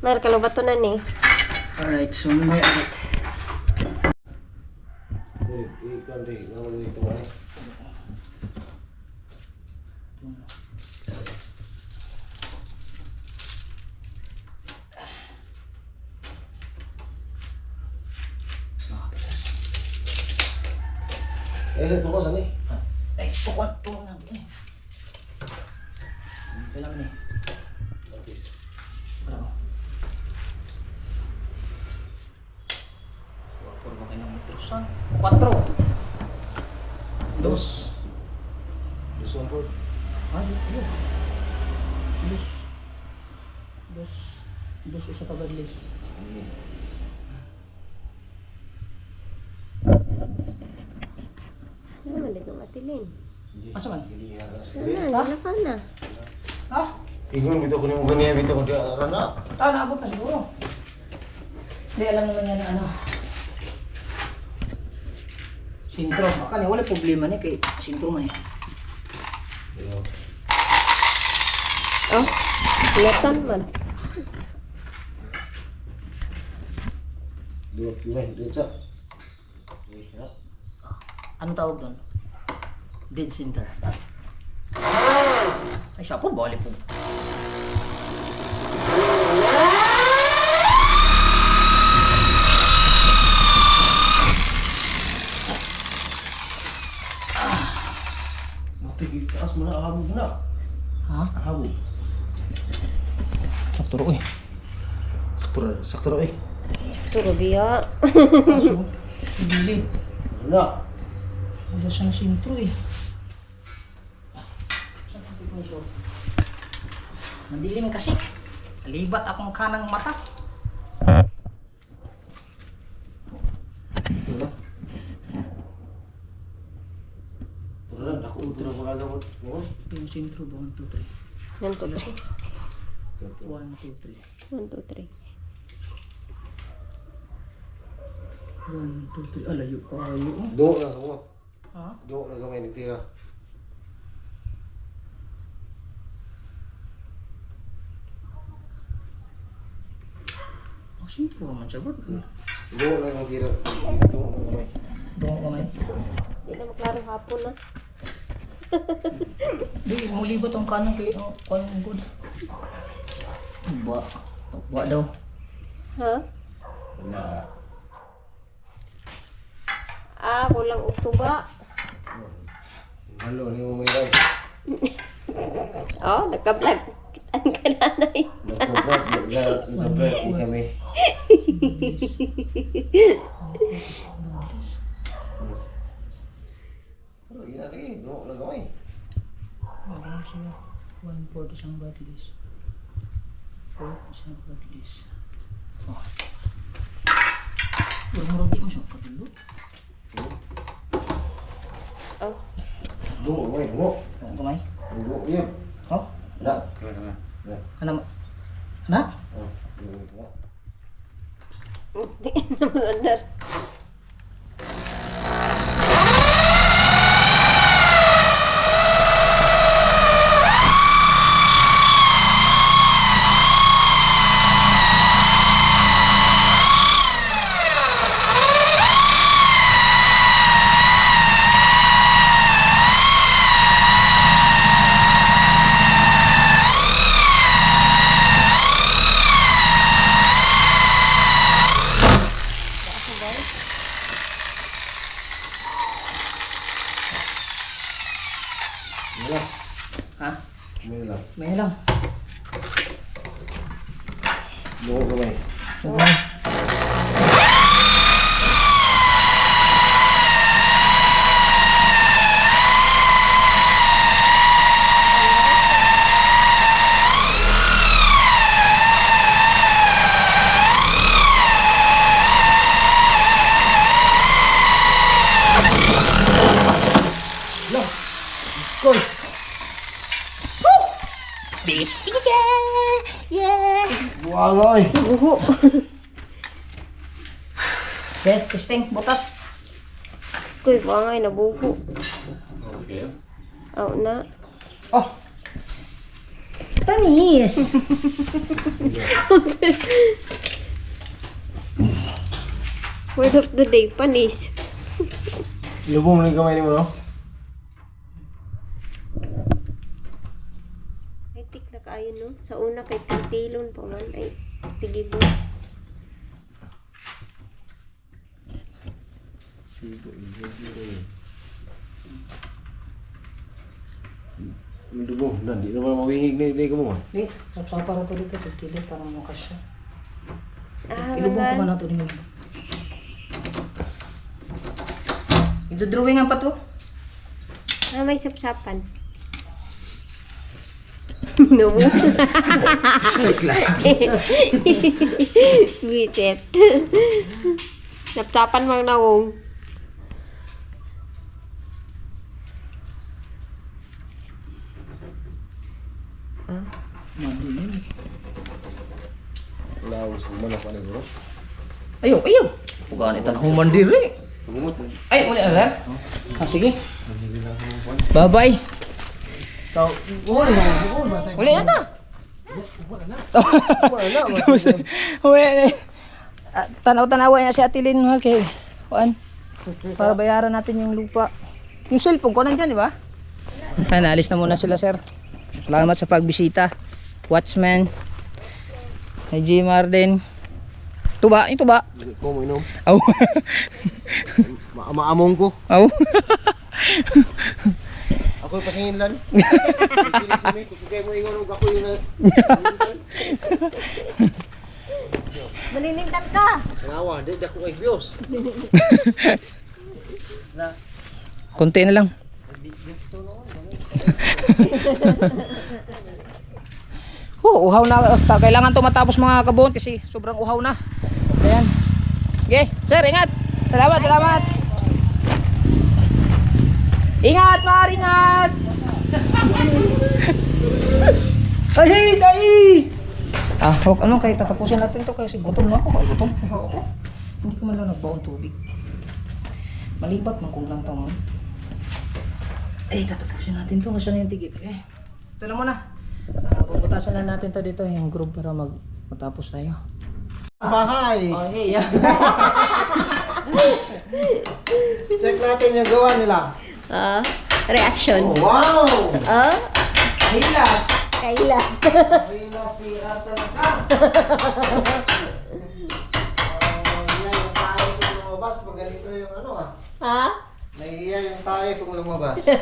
Mer, kalubato na ni. Alright, so may agad. Ikan rin. Gamay dito man. Ito ko saan eh? Ay, tukwan lang eh. Ito lang eh. Bravo. Por ba kayo ng metrosan? 4. 2. This one po. Ah, yun. 2 isa ka badlis. Ano man dito matilin? Asa man? Ano, wala ka na. Ha? Ingon bito ko ni mo ganiya bito ko di arana. Naabot na siguro. Hindi, alam naman niya na ano. Sintro. Akala, wala problema niya kay sintro man eh. Oh, silatan man. Dua kilo dito sa. Ya. Anong tawag doon? Dead center. Ay, siya po, bali po. Matigil taas mo na ahabog mo na. Ha? Ahabog. Sakto ro eh. Sakto ra eh. Turo biya. Kaso, hindi. Wala. Wala siyang sintro eh. Madilim kasi. Libat akong kanang mata. Wala. Tara, ako utro mga gamot mo. Yung sintro ba? 1, 2, 3. 1, 2, 3. 1, 2, 3. 1, 2, 3. 1, 2, 3. Ah, layo pa. Layo oh. Do na mo. Ha? Do na gamay ni tira. Oh, sintro naman siya. Ba't? Do na ang tira. Do na gamay. Doon ka may. Hindi na maklaro hapon na. Di, mulibot ang kanang kay kanang good. Ba daw. Ha? Wala. Kulang utuba. Halo, ni mo may right. Oh, nagka-vlog. Ang kananay. Nagka-break ni kami. Pero yun lagi, no, nagamay. Ano siya? 1/4 isang batilis. 4 isang batilis. Oh. Murag di mo siya patulo. Oh. Dungo, may dungo. Ang kamay. Dungo, yun. Oh, Wala. ano mo? Ana? Oh, dungo. Hindi naman andar. Wala. Ha? May lang. May lang. Dungo gamay. Okay. Cool. Bisigas! Yeah! Buangay! Buho. Okay, testing, butas. Kuy, bangay na buho. Okay. Oh, na. Oh! Tanis! Word of the day, panis. Lubong na yung kamay ni mo, no? Ay, tik na kaayo, no? Sa una kay tiltilon pa man. Ay, tigibo. Yung lubong, di naman mawihig na hindi ka mo. Di, sapsapa na to dito, tagkili para makas siya. Ah, Ilubong ko man. man na to din. Idodrawingan pa to. Ah, may sapsapan. No. Bisit. Sapsapan mang nawong. Laos, mana pa na bro? Ayaw, ayaw. Pugaan ito na human diri. Tumumot. Ay, muli na sir. Ah, sige. Bye-bye. Tao, buwan na buwan ba tayo? Uli na ta. Buwan na. Uwi. Tanaw-tanawa niya si Atilin mahal kay kuan. Para bayaran natin yung lupa. Yung cellphone ko nandiyan, di ba? Ay, naalis na muna sila, sir. Salamat sa pagbisita. Watchman. Kay G. Marden. Tuba, ito ba? Ko mo inom. Aw. Maamong ko. Aw. Ako yung pasinginlan. Pili si May, kung mo ingon og ako yung Malilintan ka. nawa, di ako ay Dios. Konti na lang. Uhaw na. Kailangan to matapos mga kabon kasi sobrang uhaw na. Ayan. Okay, sir, ingat. Salamat, salamat. Ingat, Mar, ingat. Ay, dai. Ah, huwag ano kay tatapusin natin to kasi gutom na ako. Gutom ako. Hindi ko man lang nagbaon tubig. Malibat man kung lang tamo. Eh, tatapusin natin to kasi na yung tigit. Eh, ito na muna. Puputasan na natin to dito yung group para matapos tayo. Bahay. Okay, yeah. Check natin yung gawa nila. Reaction. Oh, wow! Hilas. Kailas. Hilas si Arta na ka. yung ano ah. Ha? Nahihiya yung tayo kung lumabas. Sabayan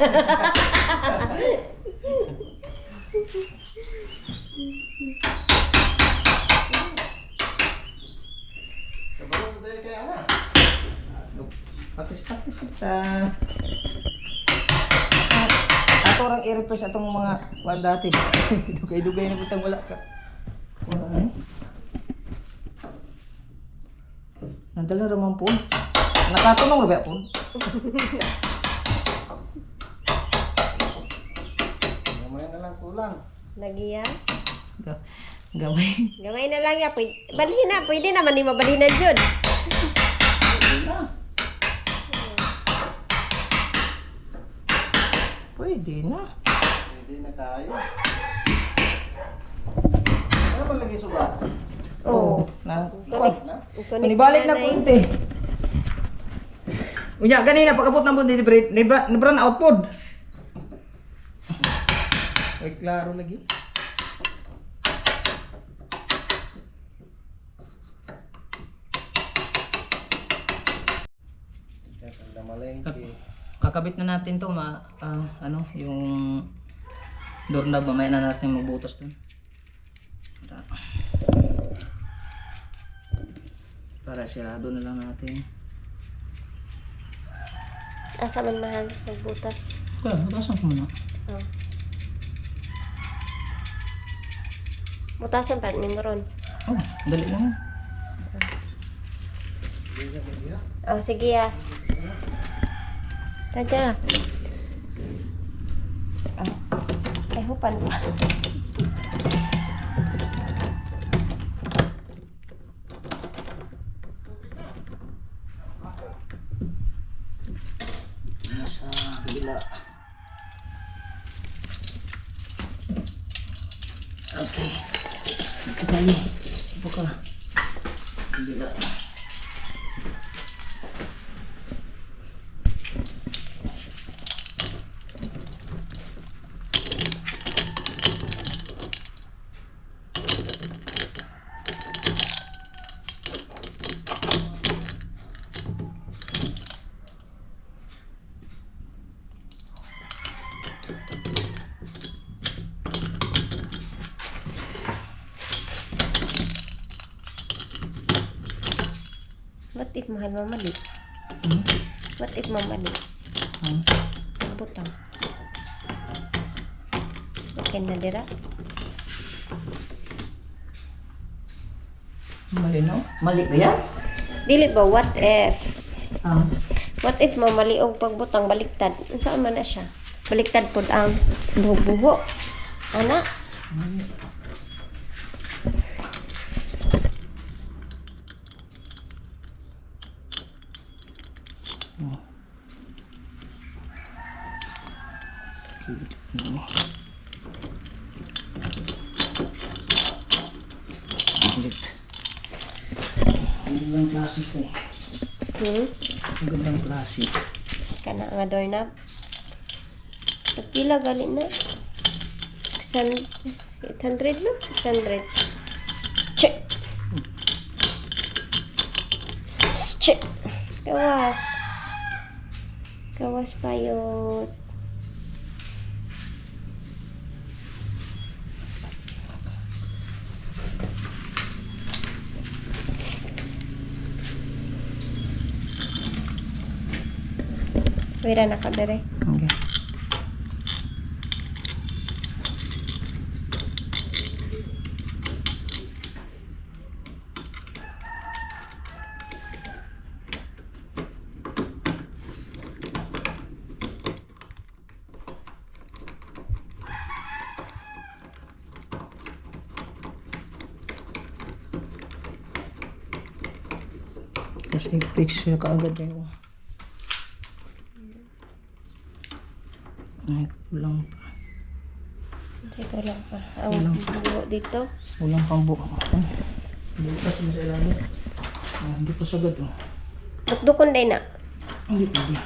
mo tayo kaya na. Pakis kita. Ato orang i-request atong mga kuan dati. Dugay-dugay na butang wala ka. Ano? Nandala ramang po. Nakatunong ba po? Mamaya na lang kulang. Lagi yan. Gamay. Gamay na lang ya. Balhin na. Pwede naman ni mabalinan dyan. Pwede na. Hindi na tayo. Ano ba lagi sugat? Oo. Na. Connect Panibalik na kunti. Unya ganina pagkabot na mo ni Nebra na output. Ay klaro lagi. Kaya malengke. Kakabit na natin to ano yung doorknob mamaya na natin magbutas dun. Para siyado na lang natin. Asa man mahal magbutas. Kaya, butasan ko muna. Oh. Butasan pa ni ron. Oh, dali lang. Oh, sige ah. Tadya. Ay, hupan pa. Nasa kabila. Okay. Ito tayo. Ito ka. Kabila. What if mahal mamali? What if mamali? Butang. Okay na dira? Mali no? Mali ba yan? Dili ba what if? Ah. What if mamali og pagbutang baliktad? Saan man na siya? Baliktad pod ang buho. Ana? Ulit. Ang gandang klase ko eh. Ang gandang klase. Kana nga doorknob. Pila gali na? 600 800 no? 600. Check. Check. Gawas. Gawas pa yun. Wira na ka dere. Okay. Tapos i-fix siya kaagad yun. Ay, kulang pa. Sige lang pa. Ang buo dito. Kulang pang buo. Bukas mo sa ilalim. Hindi pa sagad oh. Dukdukon day na. Hindi pwede.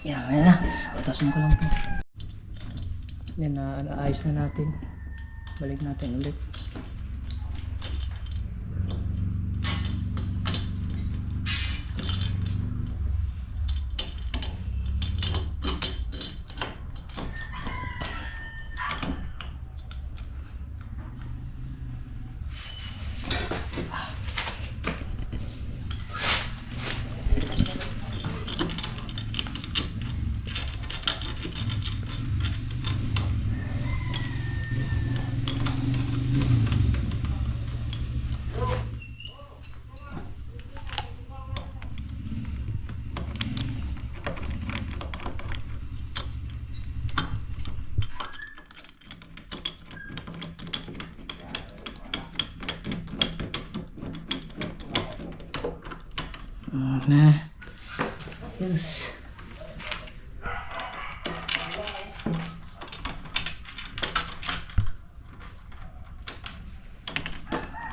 Yan, yan na. Patasin ko lang po. Yan na, naayos na natin. Balik natin ulit. Na. Yes.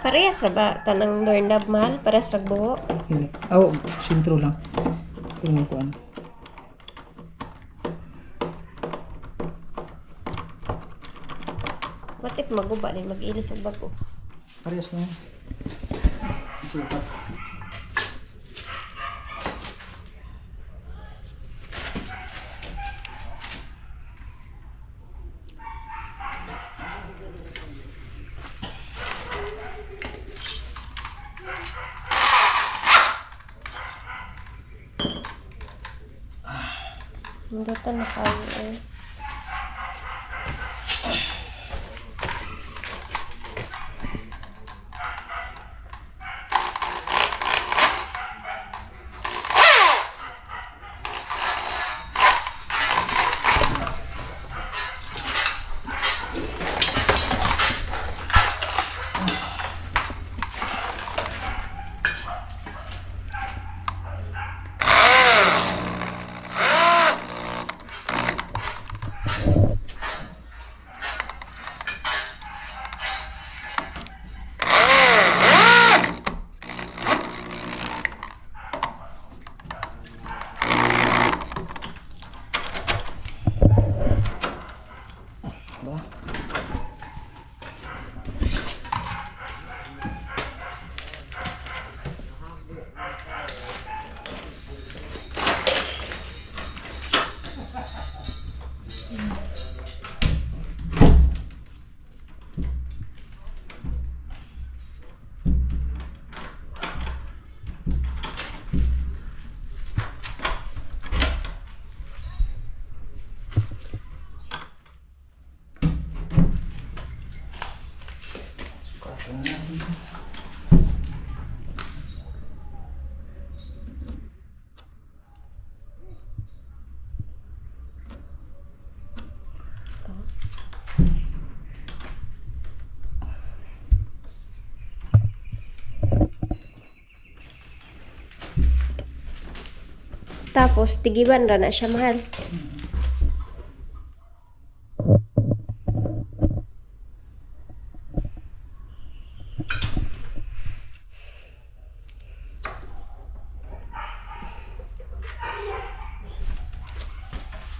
Parehas ra ba tanang doorknob mahal? Parehas ra buho. Yun. Oh, sintro lang. Tingnan ko ano. What if maguba din mag-ilis og bago? Parehas lang. Sukat. Hindi ito na kayo eh. Tapos tigiban ra na siya mahal.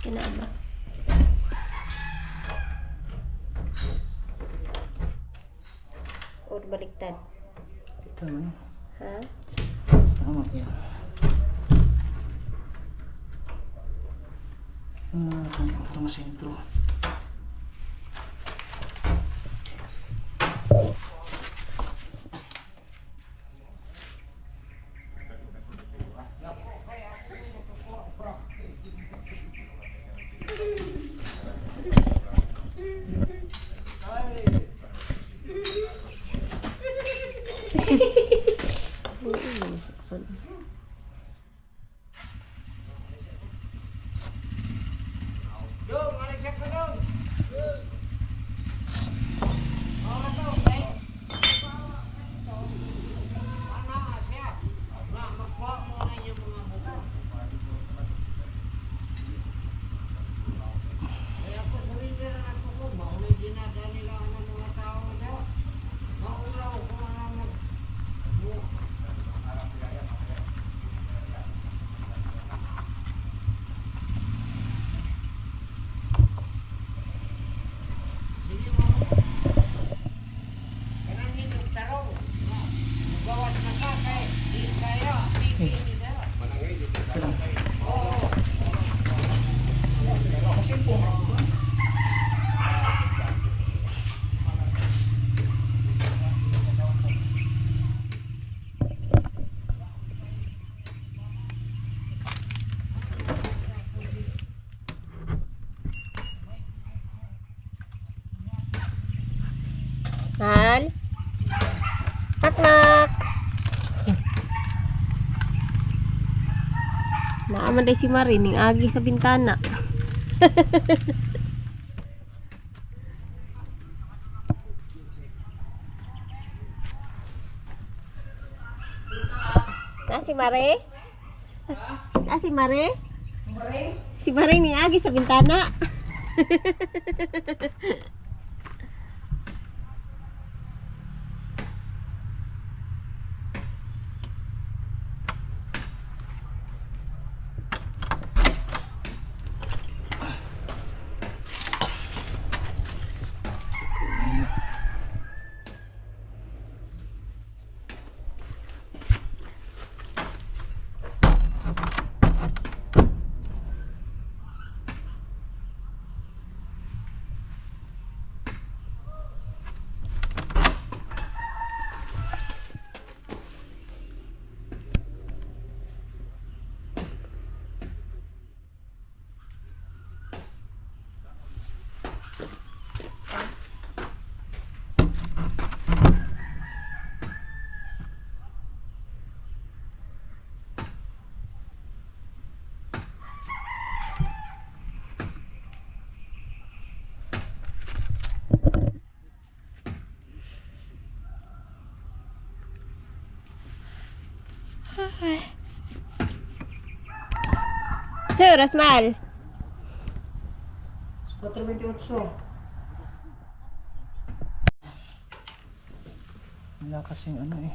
Kinaba. Or baliktad. Ito man. Ha? Tama yan. Ito na sentro. Yo, mga nag-check na Nak. Naaman day si Marie ning agi sa bintana. Na si Marie? Na si Marie? Si Marie ning agi sa bintana. Sir, Rasmal. 4:28. Wala kasing ano eh.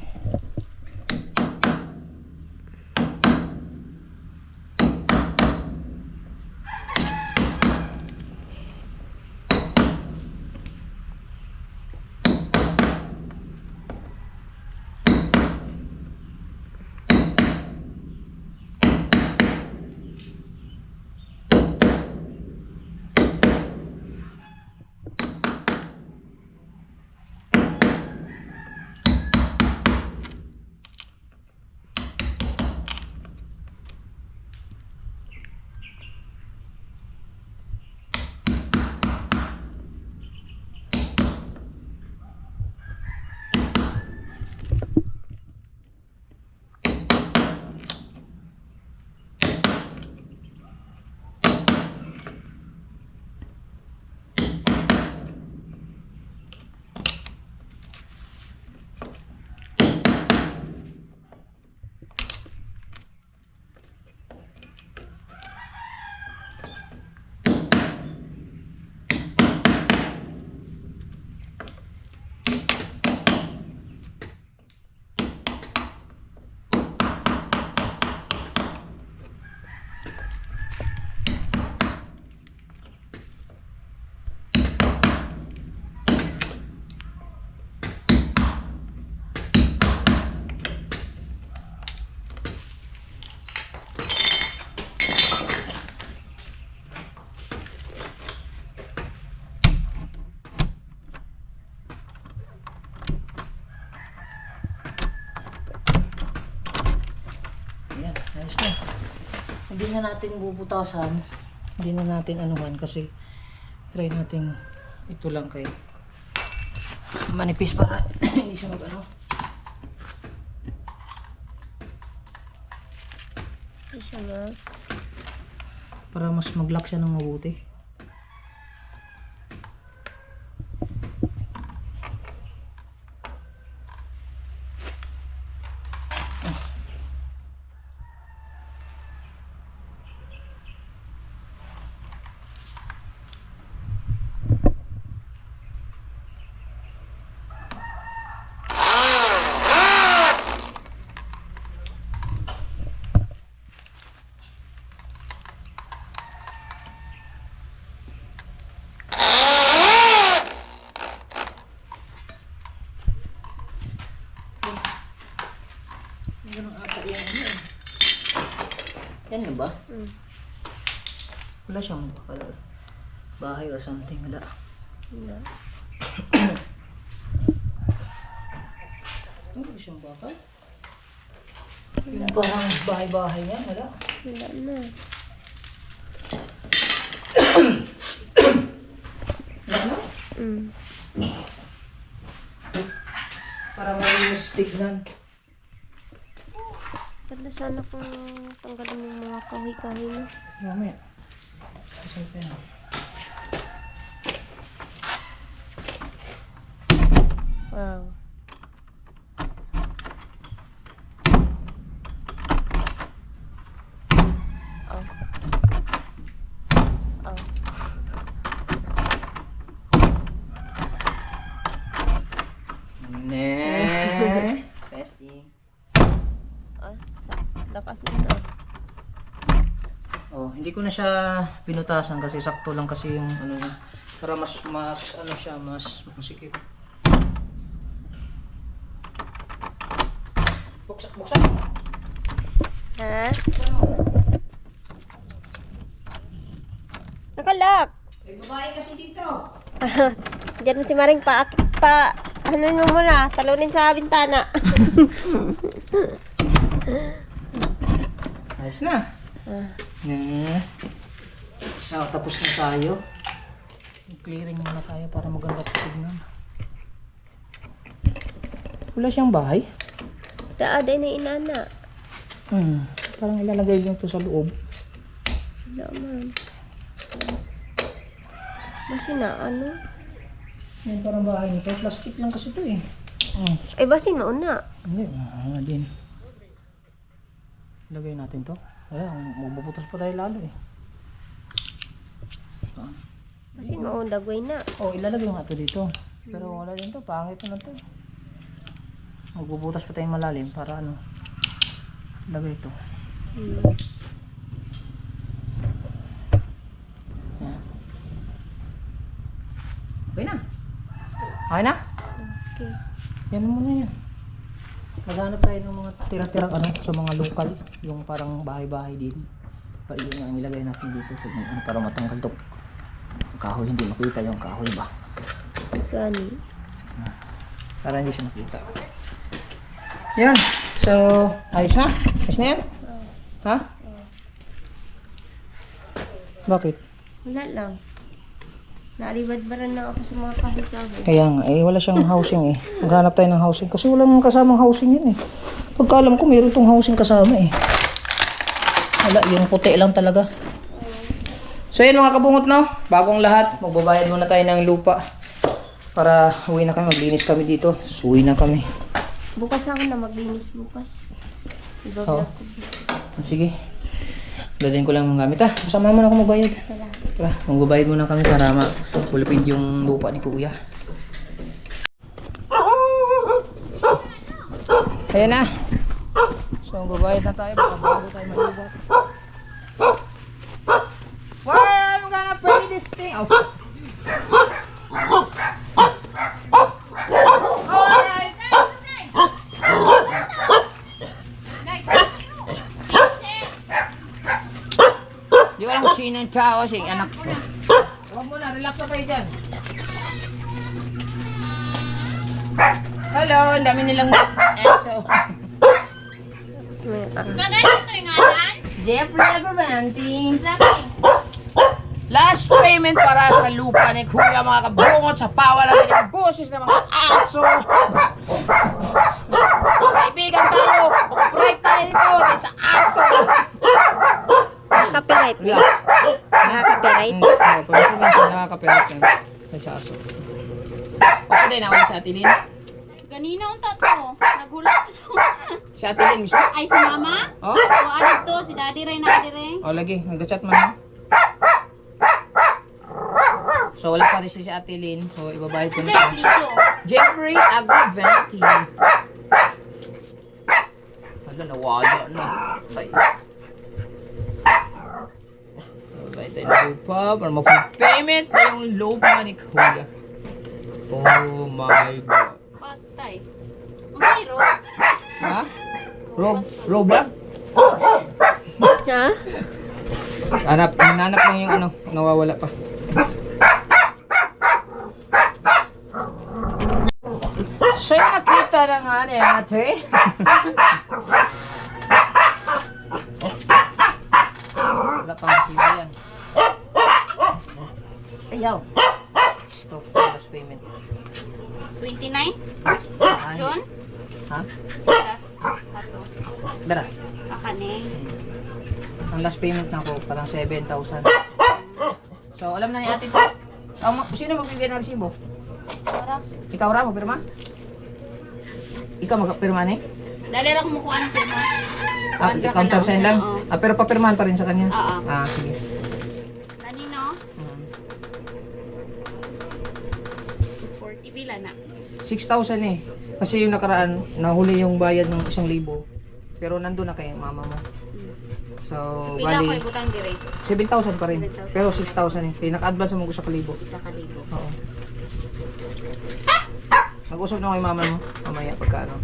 Ayan, ayos na. Hindi na natin bubutasan. Hindi na natin anuhan kasi try natin ito lang kay manipis para hindi siya mag ano. Para mas mag-lock siya ng mabuti. Yan na ba? Wala siyang bahay or something. Wala. Wala siyang bahay. Yung parang bahay-bahay niya. Wala. Wala na. Wala na? Para malinis tignan. Ganda sana kung tanggalin yung mga kahoy-kahoy na. Mamaya. Saan pa yan? Wow. Oh. Oh. Ne. Testing. Oh. Lakas na. Oh, hindi ko na siya pinutasan kasi sakto lang kasi yung ano niya. Para mas ano siya, mas masikip. Buksan. Ha? Nakalak! May babae kasi dito. Diyan mo si Maring ano mo muna, talunin sa bintana. Ayos na. So, tapos na tayo. Clearing muna tayo para maganda tignan. Wala siyang bahay. Daaday na inana. Parang ilalagay lang to sa loob. Wala man. Basi na ano? Yan parang bahay nito. Plastic lang kasi to eh. Ay basi na una. Hindi, din. Lagay natin to. Ayan, magbubutas pa tayo lalo eh. Basi na una dagway na. Oh, ilalagay nga to dito. Pero wala din to, pangit na to. Magbubutas pa tayong malalim para ano. Lagay ito. Yan. Okay na. Okay na? Okay. Yan muna yan. Maghanap tayo ng mga tira-tirang ano sa mga lokal. Yung parang bahay-bahay din. Para yun ang ilagay natin dito. Para matanggal to. Kahoy, hindi makita yung kahoy ba? Gani. Para hindi siya makita. Yan. So, ayos na? Ayos na yan? Ha? Bakit? Wala lang. Nalibad-baran lang ako sa mga kahoy-kahoy. Kaya nga, wala siyang housing eh. Maghanap tayo ng housing. Kasi walang kasamang housing yun eh. Pagka alam ko, mayroon tong housing kasama eh. Wala, yung puti lang talaga. So yun mga kabungot no, bagong lahat. Magbabayad muna tayo ng lupa. Para uwi na kami, maglinis kami dito. So, uwi na kami. Bukas ako na maglinis bukas. Oo. Iba-vlog ko. Sige. Dadalhin ko lang ang gamit ha. Kasama mo na ako magbayad. Tara, magbabayad muna kami para makulipid yung lupa ni Kuya. Ayan na. So, magbabayad na tayo. Baka bago tayo malibat. Well, I'm gonna pay this thing. Oh. Alright. Di ko alam kung sino yung tao, sing anak ko. Huwag mo na, relax na kayo dyan. Hello, ang dami nilang EXO. Jeffrey Abravanti. Last payment para sa lupa ni Kuya mga kabungot sa pawa natin yung boses ng mga aso. Kaibigan tayo, mag-break tayo dito dahil sa aso. Copyright. Relax. Copyright. Nakaka-copyright yan dahil sa aso. Okay din, ako sa Atilin. Ganina ang tato. Nagulat ito. Si Atilin, mister. Ay, si mama? Oh? O, ano to? Si daddy rin, daddy rin. O, lagi. Nag-chat man. So, wala pa rin si Atilin. So, ibabayad ko Kasi, na. dito. Jeffrey Abravanti. Hala, nawala na. Tayo. Ibabayad tayo ng lupa para mag-payment na yung lupa ni Kuya. Oh my God. Patay. Ang hero. Ha? Roblox? Ha? Hinanap lang yung ano, nawawala pa. So nakita na nga ni ate. Wala pang sila yan. Ayaw. Stop. last payment? 29? Ah, June? Ha? Plus. Ato. Dara. Akane. Ang last payment na ko, parang 7,000. So, alam na ni ate to. Sino magbibigay ng resibo? Para. Ikaw ra, magpirma? Ikaw magpirma ni? Dali ra kumukuha ng firma. Counter sign lang? Oo. Pero papirmahan pa rin sa kanya? Oo. Sige. Kanino? 40 pila na. 6,000 eh. Kasi yung nakaraan, nahuli yung bayad ng 1,000. Pero nandun na kay mama mo. So, So, pila ko bali, ibutang dire. 7,000 pa rin. 7,000. Pero 6,000 eh. Kaya naka-advance mo ko sa kalibo. Isa ka libo. Oo. Mag-usap na kay mama mo. Mamaya pagka ano.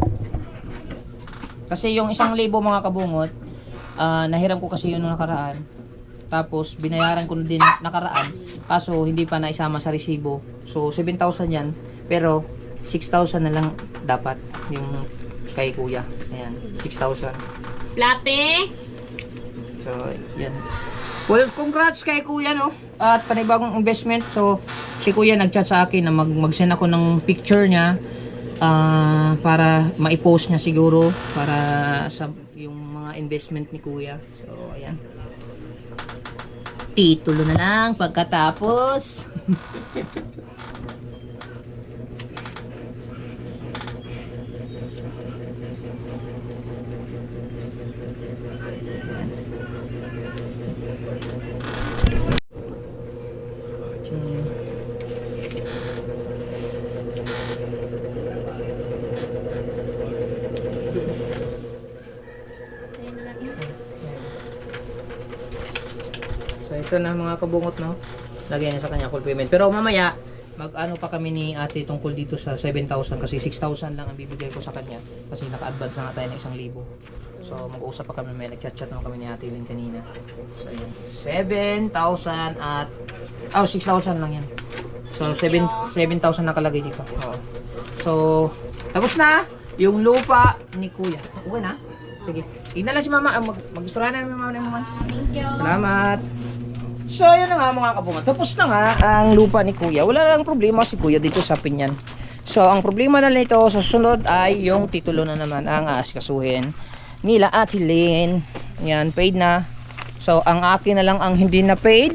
Kasi yung 1,000 mga kabungot, nahiram ko kasi yun nung nakaraan. Tapos binayaran ko na din nakaraan. Kaso hindi pa naisama sa resibo. So 7,000 yan. Pero 6,000 na lang dapat yung kay kuya. Ayan, 6,000. Plate! So, yan. Well, congrats kay kuya, no? At panibagong investment. So, si kuya nag-chat sa akin na mag-send ako ng picture niya para ma-post niya siguro para sa yung mga investment ni kuya. So, ayan. Titulo na lang pagkatapos. So ito na mga kabungot, no. Lagyan na sa kanya full payment. Pero mamaya mag-ano pa kami ni ate tungkol dito sa 7,000 kasi 6,000 lang ang bibigay ko sa kanya kasi naka-advance na nga tayo ng 1,000. So mag-uusap pa kami, may nag-chat-chat naman kami ni ate din kanina. So ayan. 7,000 at 6,000 lang yan. So 7,000 nakalagay dito. Oo. So tapos na yung lupa ni kuya. Okay na? Sige. Ina lang si mama. Mag-istorya na naman mama. Thank you. Salamat. So, yun na nga mga kabungat. Tapos na nga ang lupa ni kuya. Wala lang problema si kuya dito sa Pinyan. So, ang problema na nito sa susunod ay yung titulo na naman ang aasikasuhin nila at Hilin. Yan, paid na. So, ang akin na lang ang hindi na paid.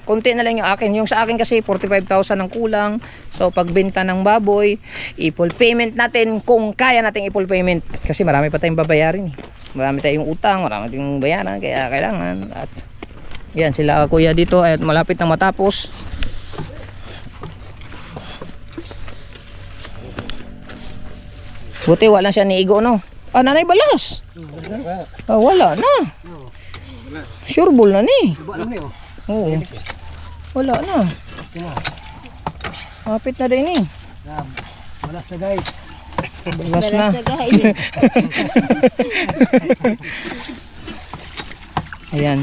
Konti na lang yung akin. Yung sa akin kasi 45,000 ang kulang. So pagbenta ng baboy, i-full payment natin kung kaya nating i-full payment. Kasi marami pa tayong babayarin. Marami tayong utang, marami tayong bayaran. Kaya kailangan. At yan sila kuya dito at malapit na matapos. Buti wala siya niigo, no? Nanay balas. Wala na. Sureball na ni. Oo. Wala na. Kapit na din eh. Malas na guys. Balas na. Ayan.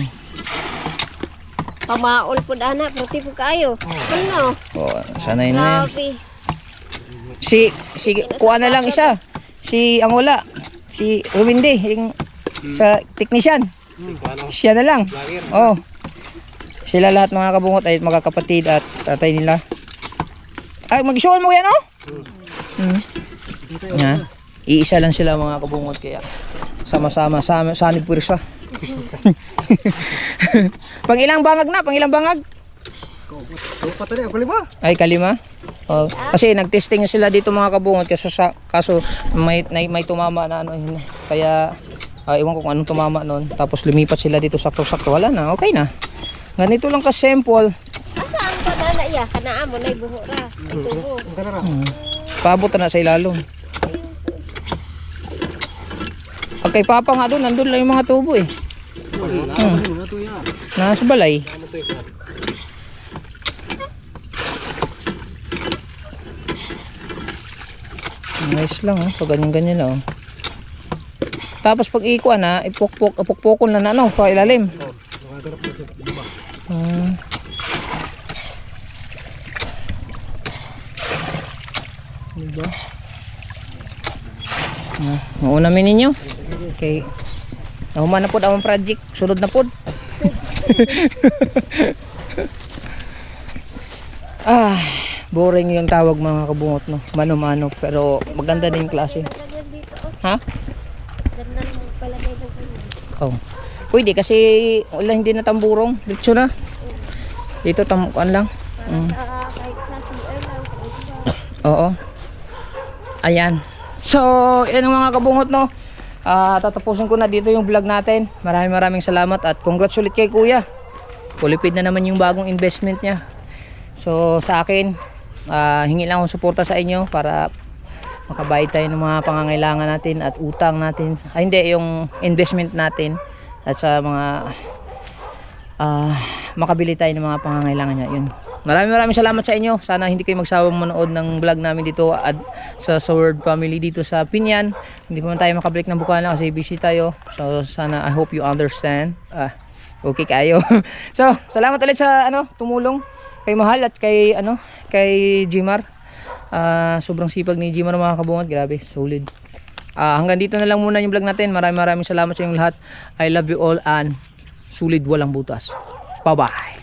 Pamaol po dana, puti po kayo. Ano? Oh, sanay na yan. Grabe. Si kuha na lang isa. Ang wala. Si Ruminde, yung sa technician. Siya na lang. Oh. Sila lahat mga kabungot ay magkakapatid at tatay nila. Ay, mag-show mo yan, oh? Yeah. Iisa lang sila mga kabungot kaya sama-sama sanib pursa. Pang ilang bangag na? Pang ilang bangag? Ay, kalima? Oh, kasi nag-testing na sila dito mga kabungot kaso may tumama na ano yun. Kaya iwan ko kung anong tumama noon. Tapos lumipat sila dito sakto-sakto. Wala na, okay na. Ganito lang ka-simple. Asaan ka dana iya? Kanaan mo na ibuho ra. Itubo. Paabot na sa ilalong. Pag kay Papa nga doon, nandun lang yung mga tubo eh. Nasa balay. Nice lang, pag ganyan-ganyan lang. Tapos pag ikuan na, ipukpukon na ano, pa ilalim. Diba? Maunamin ninyo. Okay. Nahuman na po ang project. Sulod na po. boring yung tawag mga kabungot, no? Mano-mano, pero maganda din yung klase. Ha? Oh. Pwede kasi wala, hindi na tamburong. Dito na. Dito tamukan lang. Oo. Ayan. So, yan ang mga kabungot, no. Tatapusin ko na dito yung vlog natin. Maraming salamat at congrats ulit kay Kuya. Kulipid na naman yung bagong investment niya. So, sa akin, hingi lang akong suporta sa inyo para makabayad tayo ng mga pangangailangan natin at utang natin. Hindi, yung investment natin at sa mga makabili tayo ng mga pangangailangan niya. Yun. Maraming salamat sa inyo. Sana hindi kayo magsawang manood ng vlog namin dito at sa Sword Family dito sa Pinyan. Hindi pa man tayo makabalik ng Bukana kasi busy tayo. So sana, I hope you understand. Okay kayo. So, salamat ulit sa tumulong kay Mahal at kay kay Jimar. Sobrang sipag ni Jimar mga kabungot. Grabe, solid. Hanggang dito na lang muna yung vlog natin. Maraming salamat sa inyong lahat. I love you all and solid walang butas. Bye-bye.